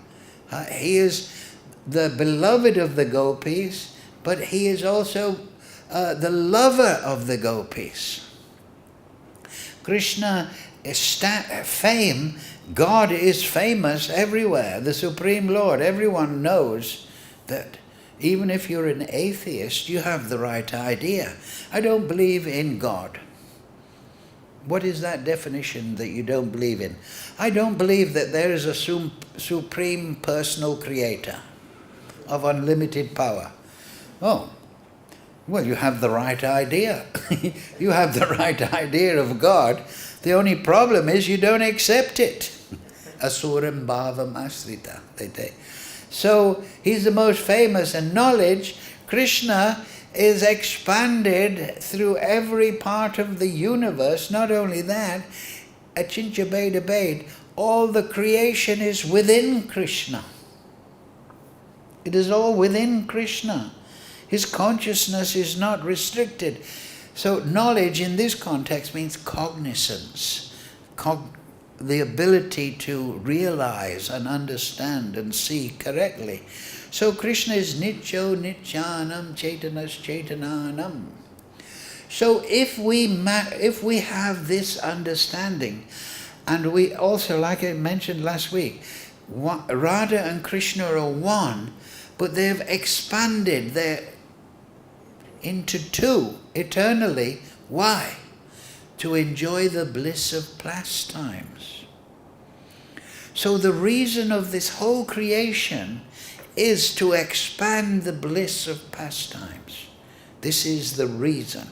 He is the beloved of the gopis, but he is also the lover of the gopis. Kṛṣṇa is fame. God is famous everywhere. The Supreme Lord, everyone knows that. Even if you're an atheist, you have the right idea. I don't believe in God. What is that definition that you don't believe in? I don't believe that there is a supreme personal creator of unlimited power. Oh, well, you have the right idea. You have the right idea of God. The only problem is you don't accept it. Asuram bhavam asrita, they say. So he's the most famous, and knowledge, Kṛṣṇa, is expanded through every part of the universe. Not only that, achincha beda bed, all the creation is within Kṛṣṇa. It is all within Kṛṣṇa. His consciousness is not restricted. So knowledge in this context means cognizance, the ability to realize and understand and see correctly. So Kṛṣṇa is nityo nityanam chaitanas chaitananam. So if we have this understanding, and we also, like I mentioned last week, Radha and Kṛṣṇa are one, but they've expanded into two eternally. Why? To enjoy the bliss of pastimes. So the reason of this whole creation is to expand the bliss of pastimes. This is the reason.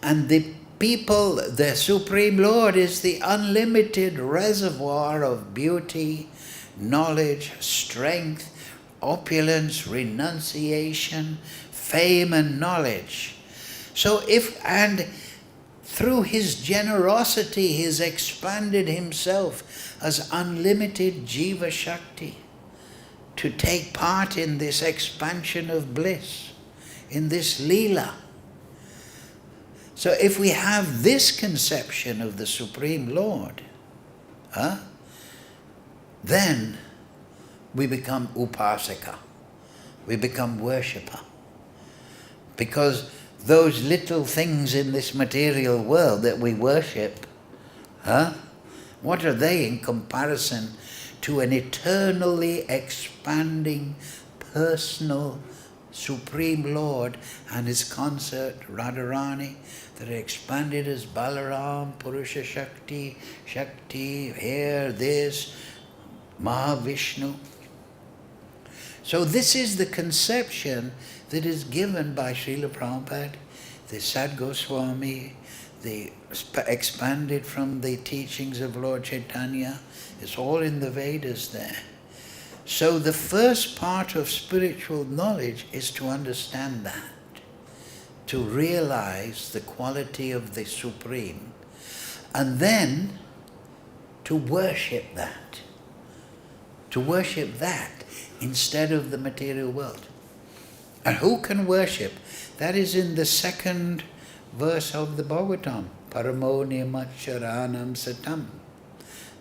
And the Supreme Lord is the unlimited reservoir of beauty, knowledge, strength, opulence, renunciation, fame and knowledge. So through his generosity, he has expanded himself as unlimited Jiva Shakti to take part in this expansion of bliss, in this Leela. So if we have this conception of the Supreme Lord, then we become upasaka, we become worshipper. Because those little things in this material world that we worship, what are they in comparison to an eternally expanding, personal, Supreme Lord and his consort Radharani that are expanded as Balaram, Purusha Shakti, here, this, Mahavishnu. So this is the conception that is given by Srila Prabhupada, the Sad Goswami, the expanded from the teachings of Lord Chaitanya. It's all in the Vedas there. So the first part of spiritual knowledge is to understand that, to realize the quality of the Supreme, and then to worship that. To worship that instead of the material world. And who can worship? That is in the second verse of the Bhagavatam. Paramo nimacharanam satam.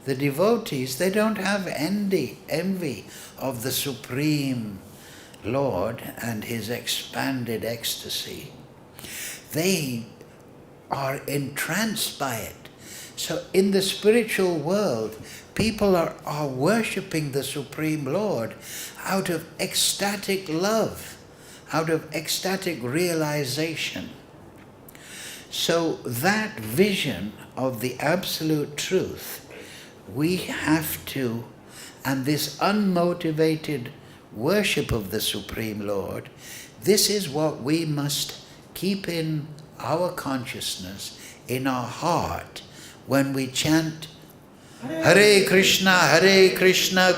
The devotees, they don't have envy of the Supreme Lord and his expanded ecstasy. They are entranced by it. So in the spiritual world, people are worshipping the Supreme Lord out of ecstatic love, out of ecstatic realization. So that vision of the absolute truth, we have to, and this unmotivated worship of the Supreme Lord, this is what we must keep in our consciousness, in our heart, when we chant Hare Krishna, Krishna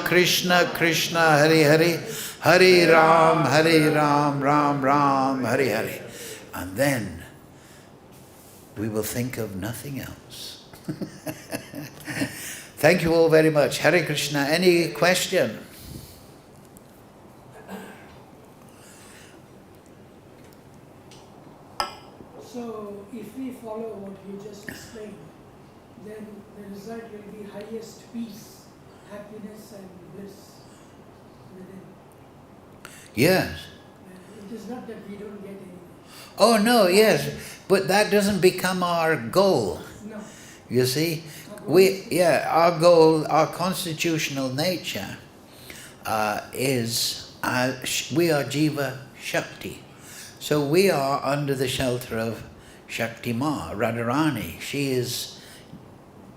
Krishna, Hare Hare, Hare Ram, Ram Ram, Hare Hare. And then we will think of nothing else. Thank you all very much. Hare Krishna. Any question? So, if we follow what you just explained, then the result will be highest peace, happiness and bliss within. Yes. It is not that we don't get anything. Oh no, yes. But that doesn't become our goal. No. You see? Our goal, our constitutional nature is, we are Jiva Shakti. So we are under the shelter of Shakti Ma, Radharani. She is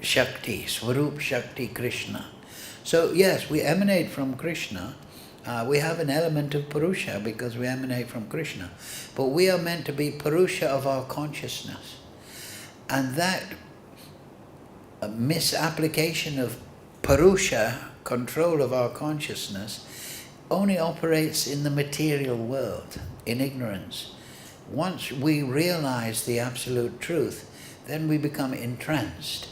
Shakti, Swarup Shakti Krishna. So yes, we emanate from Krishna. We have an element of Purusha because we emanate from Krishna. But we are meant to be Purusha of our consciousness. And that misapplication of Purusha, control of our consciousness, only operates in the material world, in ignorance. Once we realize the absolute truth, then we become entranced.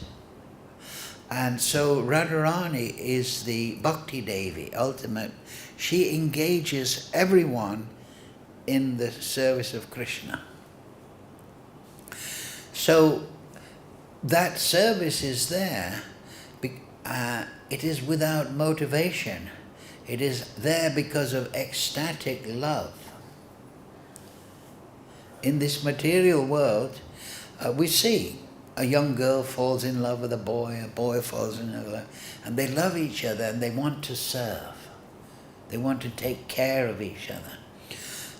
And so Radharani is the Bhakti Devi, ultimate. She engages everyone in the service of Krishna. So that service is there. It is without motivation. It is there because of ecstatic love. In this material world, we see a young girl falls in love with a boy falls in love, and they love each other and they want to serve. They want to take care of each other.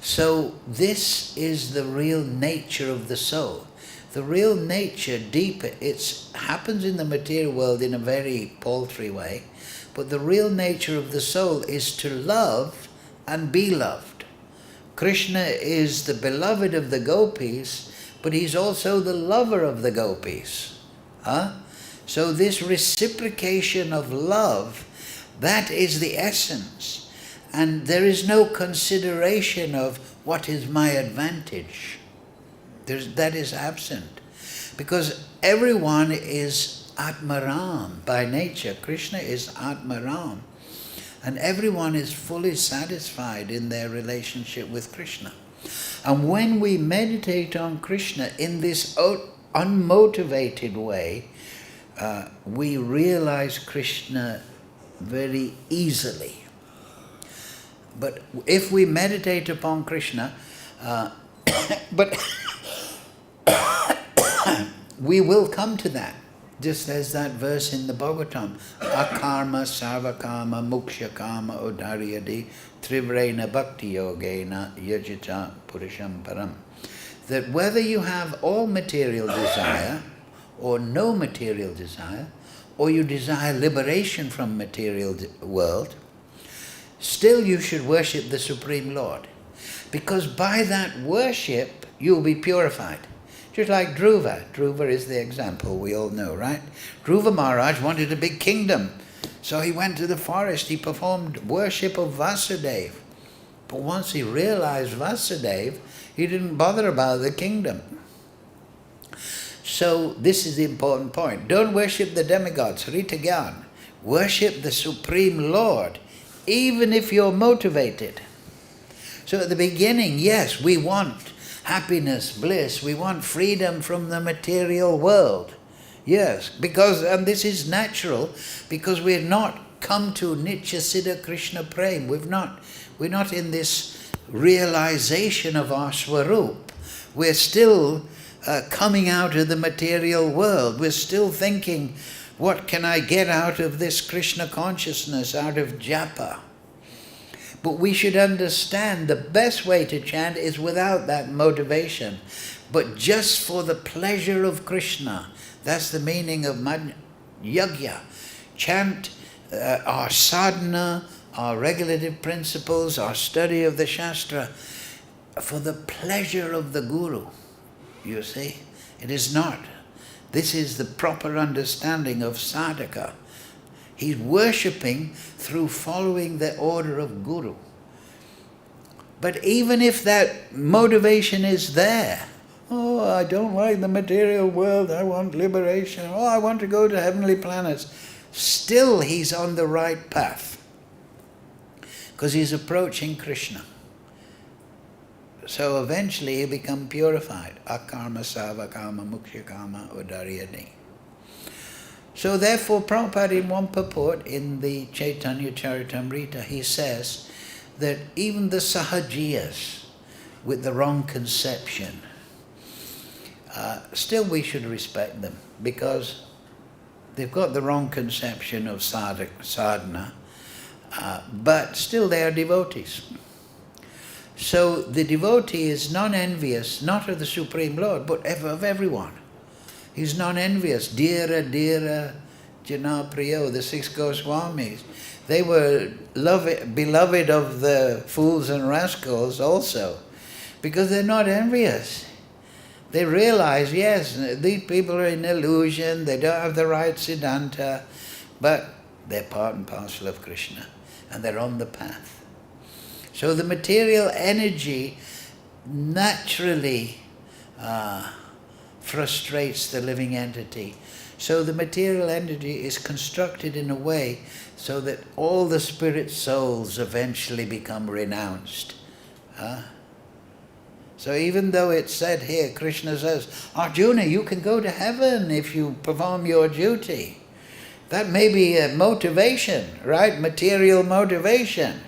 So this is the real nature of the soul. The real nature, deeper, it happens in the material world in a very paltry way, but the real nature of the soul is to love and be loved. Krishna is the beloved of the gopis, but he's also the lover of the gopis. So this reciprocation of love, that is the essence. And there is no consideration of what is my advantage. That is absent. Because everyone is Atmaram by nature. Krishna is Atmaram. And everyone is fully satisfied in their relationship with Krishna. And when we meditate on Krishna in this unmotivated way, we realize Krishna very easily. But if we meditate upon Krishna, we will come to that. Just as that verse in the Bhagavatam, akarma sarvakama mukshakama udariyadi trivrena bhakti yogena yajita purusham param. That whether you have all material desire or no material desire, or you desire liberation from material world, still you should worship the Supreme Lord. Because by that worship, you will be purified. Just like Dhruva. Dhruva is the example we all know, right? Dhruva Maharaj wanted a big kingdom. So he went to the forest, he performed worship of Vyāsadeva. But once he realized Vyāsadeva, he didn't bother about the kingdom. So this is the important point. Don't worship the demigods, Ritagyan. Worship the Supreme Lord, even if you're motivated. So at the beginning, yes, we want happiness, bliss, we want freedom from the material world. Yes, because, and this is natural, because we're not come to Nitya Siddha Krishna Prem. We're not in this realization of our Swarup. We're still coming out of the material world. We're still thinking, what can I get out of this Krishna consciousness, out of japa? But we should understand the best way to chant is without that motivation, but just for the pleasure of Krishna. That's the meaning of yajna. Chant our sadhana, our regulative principles, our study of the Shastra, for the pleasure of the Guru, you see. It is not This is the proper understanding of sadhaka. He's worshipping through following the order of Guru. But even if that motivation is there, oh, I don't like the material world, I want liberation, oh, I want to go to heavenly planets, still he's on the right path. Because he's approaching Kṛṣṇa. So eventually he become purified. Akarma savakama mukshakama udaryani. So therefore Prabhupada in one purport in the Chaitanya Charitamrita, he says that even the sahajiyas with the wrong conception, still we should respect them because they've got the wrong conception of sadhana, but still they are devotees. So the devotee is non-envious, not of the Supreme Lord, but of everyone. He's non-envious. Dhira, Jana Priyo, the 6 Goswamis, they were beloved of the fools and rascals also, because they're not envious. They realize, yes, these people are in illusion, they don't have the right Siddhanta, but they're part and parcel of Kṛṣṇa, and they're on the path. So the material energy naturally frustrates the living entity. So the material energy is constructed in a way so that all the spirit souls eventually become renounced. So even though it's said here, Kṛṣṇa says, Arjuna, you can go to heaven if you perform your duty. That may be a motivation, right? Material motivation.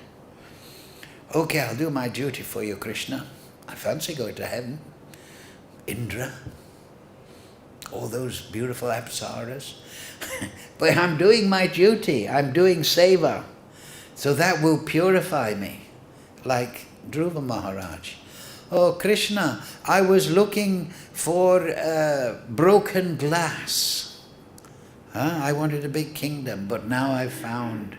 Okay, I'll do my duty for you, Kṛṣṇa. I fancy going to heaven. Indra, all those beautiful apsaras. But I'm doing my duty. I'm doing seva. So that will purify me. Like Dhruva Maharaj. Oh, Kṛṣṇa, I was looking for broken glass. I wanted a big kingdom, but now I found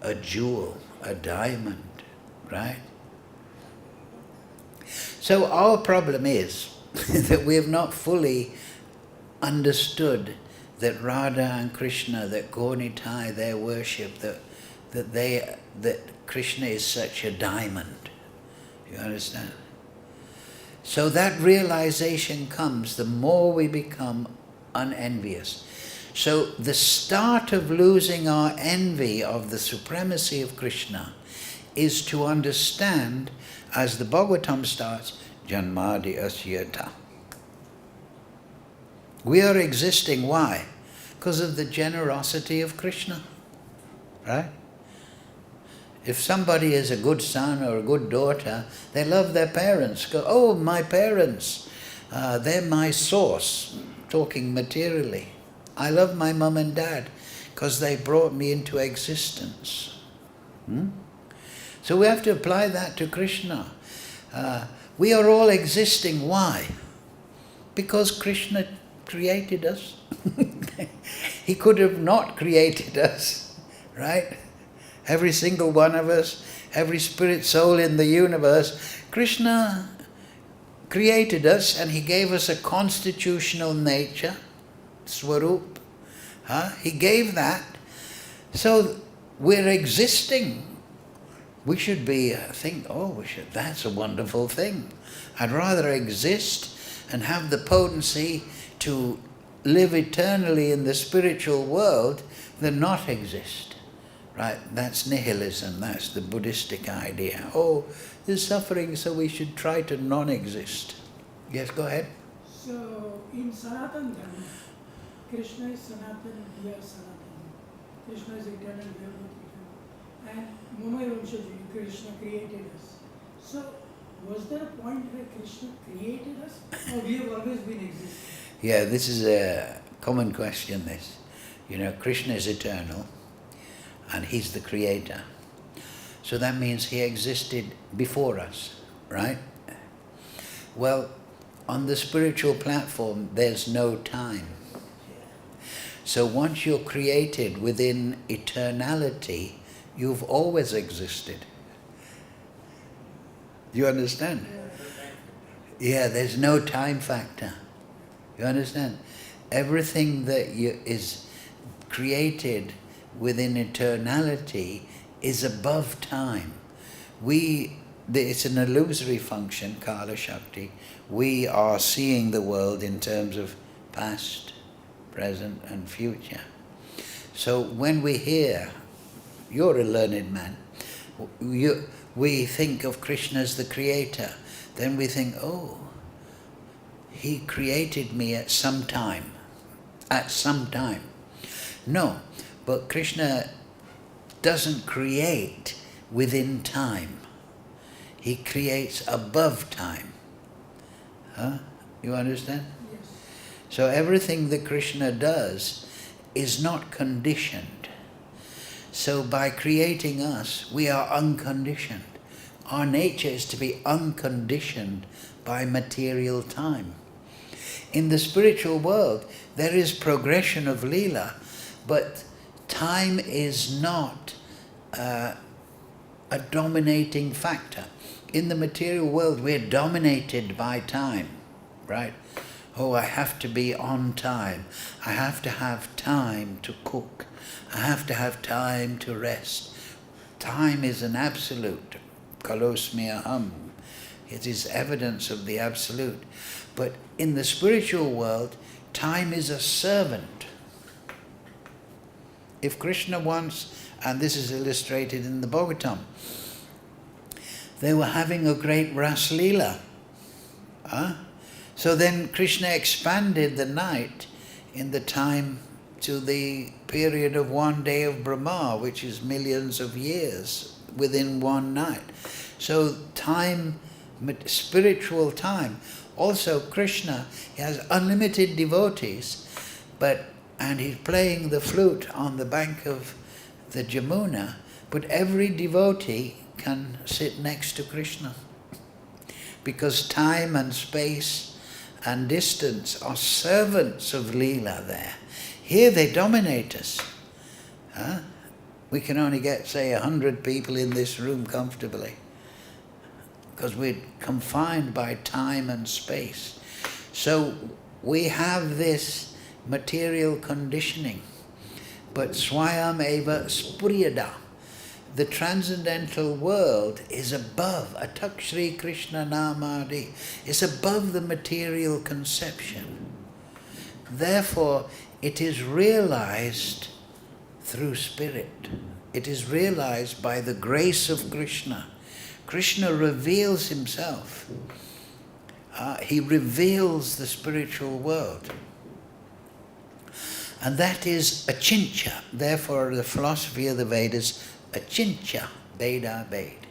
a jewel, a diamond. Right? So our problem is that we have not fully understood that Radha and Kṛṣṇa, that Gaunitai, their worship, that Kṛṣṇa is such a diamond. You understand? So that realization comes the more we become unenvious. So the start of losing our envy of the supremacy of Kṛṣṇa is to understand, as the Bhagavatam starts, Janmadi asyata. We are existing, why? Because of the generosity of Kṛṣṇa, right? If somebody is a good son or a good daughter, they love their parents. Go, oh, my parents, they're my source, talking materially. I love my mum and dad because they brought me into existence. So we have to apply that to Kṛṣṇa. We are all existing. Why? Because Kṛṣṇa created us. He could have not created us, right? Every single one of us, every spirit soul in the universe, Kṛṣṇa created us and he gave us a constitutional nature, swarup. He gave that. So we're existing. We should be think, oh, that's a wonderful thing. I'd rather exist and have the potency to live eternally in the spiritual world than not exist. Right? That's nihilism. That's the Buddhistic idea. Oh, there's suffering, so we should try to non-exist. Yes, go ahead. So, in Sanatana Dharma, Kṛṣṇa is Sanatana, we are Sanatana. Kṛṣṇa is eternal, we are both eternal. And Mamayavanshaju, Kṛṣṇa created us. So, was there a point where Kṛṣṇa created us? Or we have always been existing? Yeah, this is a common question, this. You know, Kṛṣṇa is eternal, and he's the creator. So that means he existed before us, right? Well, on the spiritual platform, there's no time. So once you're created within eternality, you've always existed. You understand? Yeah, there's no time factor. You understand? everything that is created within eternality is above time. It's an illusory function, Kala Shakti. We are seeing the world in terms of past, present and future. So when we hear, you're a learned man, we think of Krishna as the creator. Then we think, oh, he created me at some time. At some time. No, but Krishna doesn't create within time. He creates above time. Huh? You understand? Yes. So everything that Krishna does is not conditioned. So by creating us, we are unconditioned. Our nature is to be unconditioned by material time. In the spiritual world, there is progression of Leela, but time is not a dominating factor. In the material world, we're dominated by time, right? Oh, I have to be on time. I have to have time to cook. I have to have time to rest. Time is an absolute. Kalosmi aham. It is evidence of the absolute. But in the spiritual world, time is a servant. If Krishna wants, and this is illustrated in the Bhagavatam, they were having a great Ras Leela. So then Krishna expanded the night in the time to the period of one day of Brahma, which is millions of years within one night. So time, spiritual time. Also Krishna, he has unlimited devotees, and he's playing the flute on the bank of the Jamuna, but every devotee can sit next to Krishna. Because time and space and distance are servants of Leela there. Here they dominate us. We can only get, say, 100 people in this room comfortably, because we're confined by time and space. So we have this material conditioning. But swayam eva spuriyada, the transcendental world is above, atak Shri Krishna namadi, is above the material conception. Therefore, it is realized through spirit. It is realized by the grace of Krishna. Krishna reveals himself. He reveals the spiritual world. And that is achintya. Therefore, the philosophy of the Vedas, achintya, Veda Ved.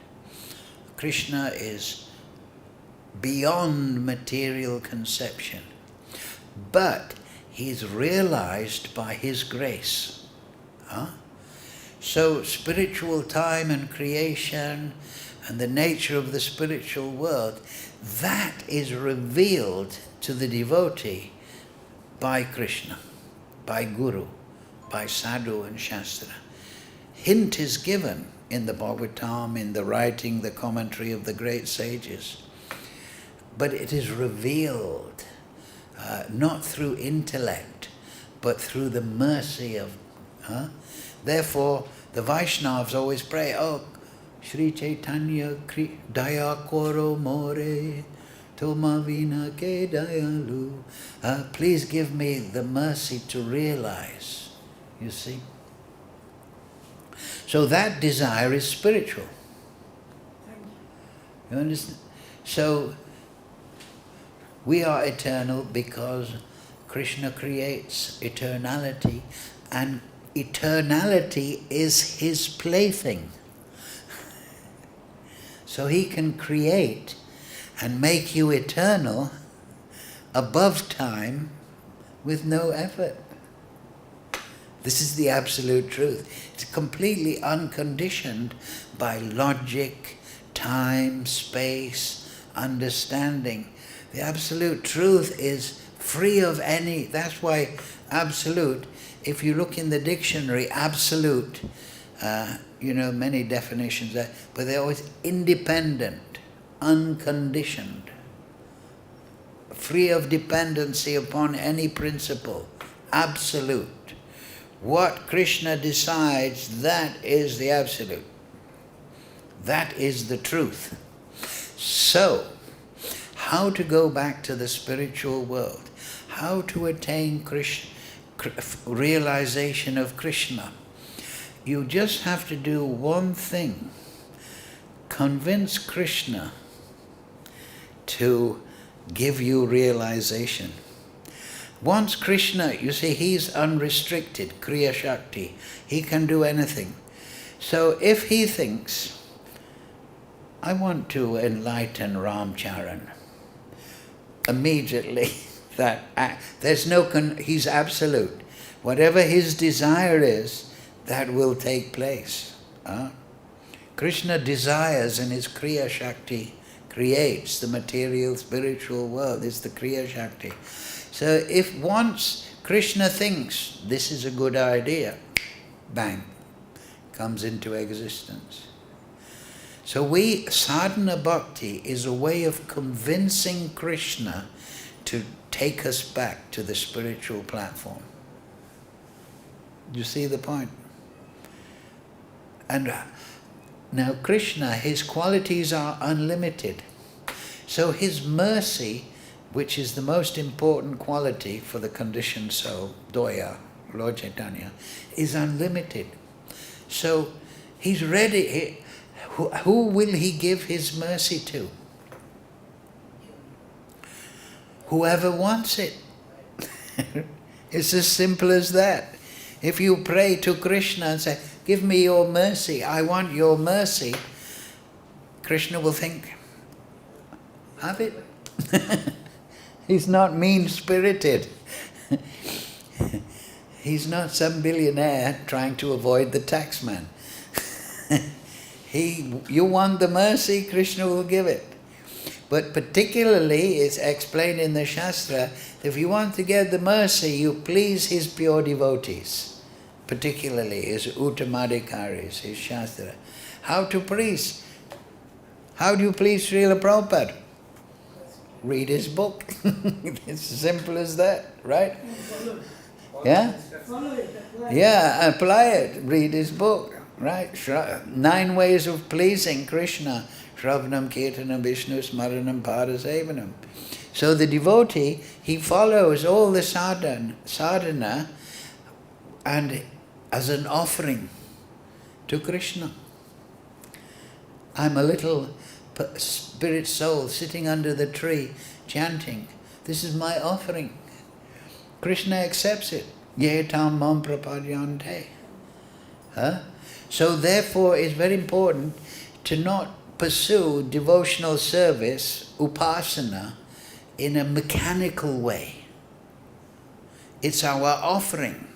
Krishna is beyond material conception. But he is realized by his grace. So spiritual time and creation and the nature of the spiritual world, that is revealed to the devotee by Krishna, by Guru, by Sadhu and Shastra. Hint is given in the Bhagavatam, in the writing, the commentary of the great sages. But it is revealed not through intellect, but through the mercy of... Therefore, the Vaishnavas always pray, oh, Shri Chaitanya Daya Koro More, Toma Vina Ke Dayalu. Please give me the mercy to realize, you see. So that desire is spiritual. You understand? So we are eternal because Krishna creates eternality, and eternality is his plaything. So he can create and make you eternal above time with no effort. This is the absolute truth. It's completely unconditioned by logic, time, space, understanding. The absolute truth is free of any... That's why absolute, if you look in the dictionary, absolute, many definitions there, but they're always independent, unconditioned, free of dependency upon any principle. absolute. What Kṛṣṇa decides, that is the absolute. That is the truth. So, how to go back to the spiritual world? How to attain realization of Kṛṣṇa? You just have to do one thing. Convince Kṛṣṇa to give you realization. Once Kṛṣṇa, you see, he's unrestricted, Kriya Shakti. He can do anything. So if he thinks, I want to enlighten Ramcharan, immediately he's absolute. Whatever his desire is, that will take place. Kṛṣṇa desires in his Kriya Shakti, creates the material spiritual world. It's the Kriya Shakti. So if once Kṛṣṇa thinks this is a good idea, bang, comes into existence. So sadhana bhakti is a way of convincing Kṛṣṇa to take us back to the spiritual platform. You see the point? And now Kṛṣṇa, his qualities are unlimited. So his mercy, which is the most important quality for the conditioned soul, Doya, Lord Chaitanya, is unlimited. So he's ready. Who will he give his mercy to? Whoever wants it. It's as simple as that. If you pray to Kṛṣṇa and say, give me your mercy, I want your mercy, Kṛṣṇa will think, have it. He's not mean-spirited. He's not some billionaire trying to avoid the taxman. You want the mercy, Kṛṣṇa will give it. But particularly, it's explained in the Shastra, if you want to get the mercy, you please his pure devotees, particularly his uttamadhikaris, his Shastra. How to please? How do you please Srila Prabhupada? Read his book. It's as simple as that, right? Yeah? Yeah, apply it. Read his book, right? 9 ways of pleasing Kṛṣṇa. Shravanam, Kirtanam, Vishnu, Smaranam, Parasevanam. So the devotee, he follows all the sadhana and as an offering to Kṛṣṇa. I'm a little spirit soul sitting under the tree chanting. This is my offering. Kṛṣṇa accepts it. Yetam mam prapadyante. So therefore it's very important to not pursue devotional service, upasana, in a mechanical way. It's our offering.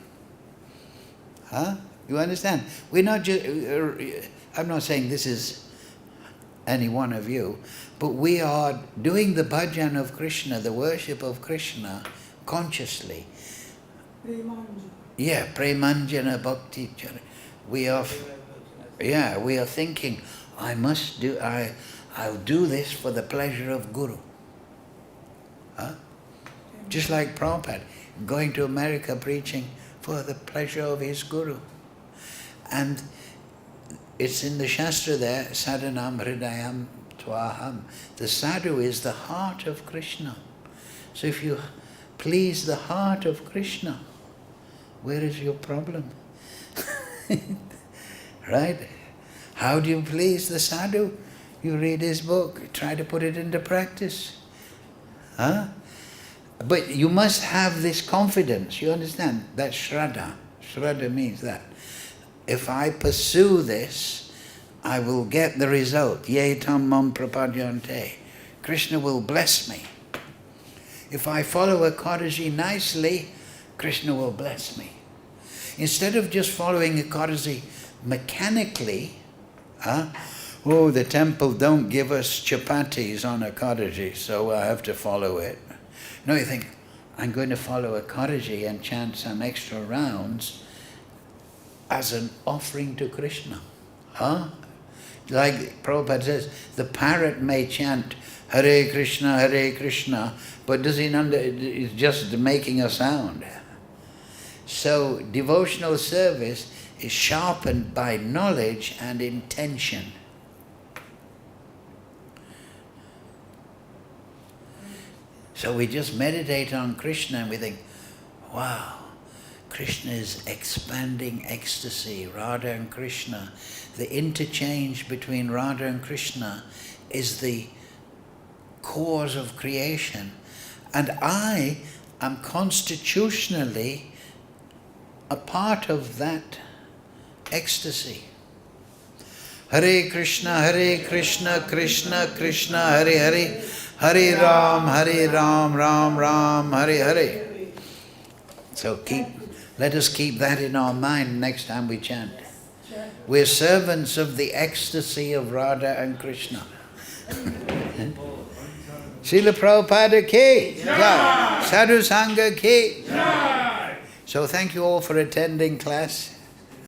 You understand? We're not just, I'm not saying this is any one of you, but we are doing the bhajan of Kṛṣṇa, the worship of Kṛṣṇa, consciously. Yeah, premanjana bhakti. We are thinking, I'll do this for the pleasure of Guru. Just like Prabhupada, going to America preaching for the pleasure of his Guru. And it's in the Shastra there, sadhanam hridayam tvaham. The sadhu is the heart of Kṛṣṇa. So if you please the heart of Kṛṣṇa, where is your problem? Right? How do you please the sadhu? You read his book, try to put it into practice. But you must have this confidence, you understand? That's shraddha. Shraddha means that. If I pursue this, I will get the result. Ye tam mam prapadyante. Kṛṣṇa will bless me. If I follow Ekadashi nicely, Kṛṣṇa will bless me. Instead of just following Ekadashi mechanically, oh, the temple don't give us chapatis on Ekadashi, so I have to follow it. No, you think, I'm going to follow Ekadashi and chant some extra rounds as an offering to Kṛṣṇa. Like Prabhupada says, the parrot may chant Hare Krishna, but does he it's just making a sound. So devotional service is sharpened by knowledge and intention. So we just meditate on Kṛṣṇa and we think, wow, Kṛṣṇa is expanding ecstasy, Radha and Kṛṣṇa. The interchange between Radha and Kṛṣṇa is the cause of creation. And I am constitutionally a part of that ecstasy. Hare Krishna, Krishna Krishna, Hare Hare, Hare Ram, Ram Ram, Hare Hare. So let us keep that in our mind next time we chant. We're servants of the ecstasy of Radha and Kṛṣṇa. Srila Prabhupada ki jai, Sadhu Sangha ki jai. So thank you all for attending class.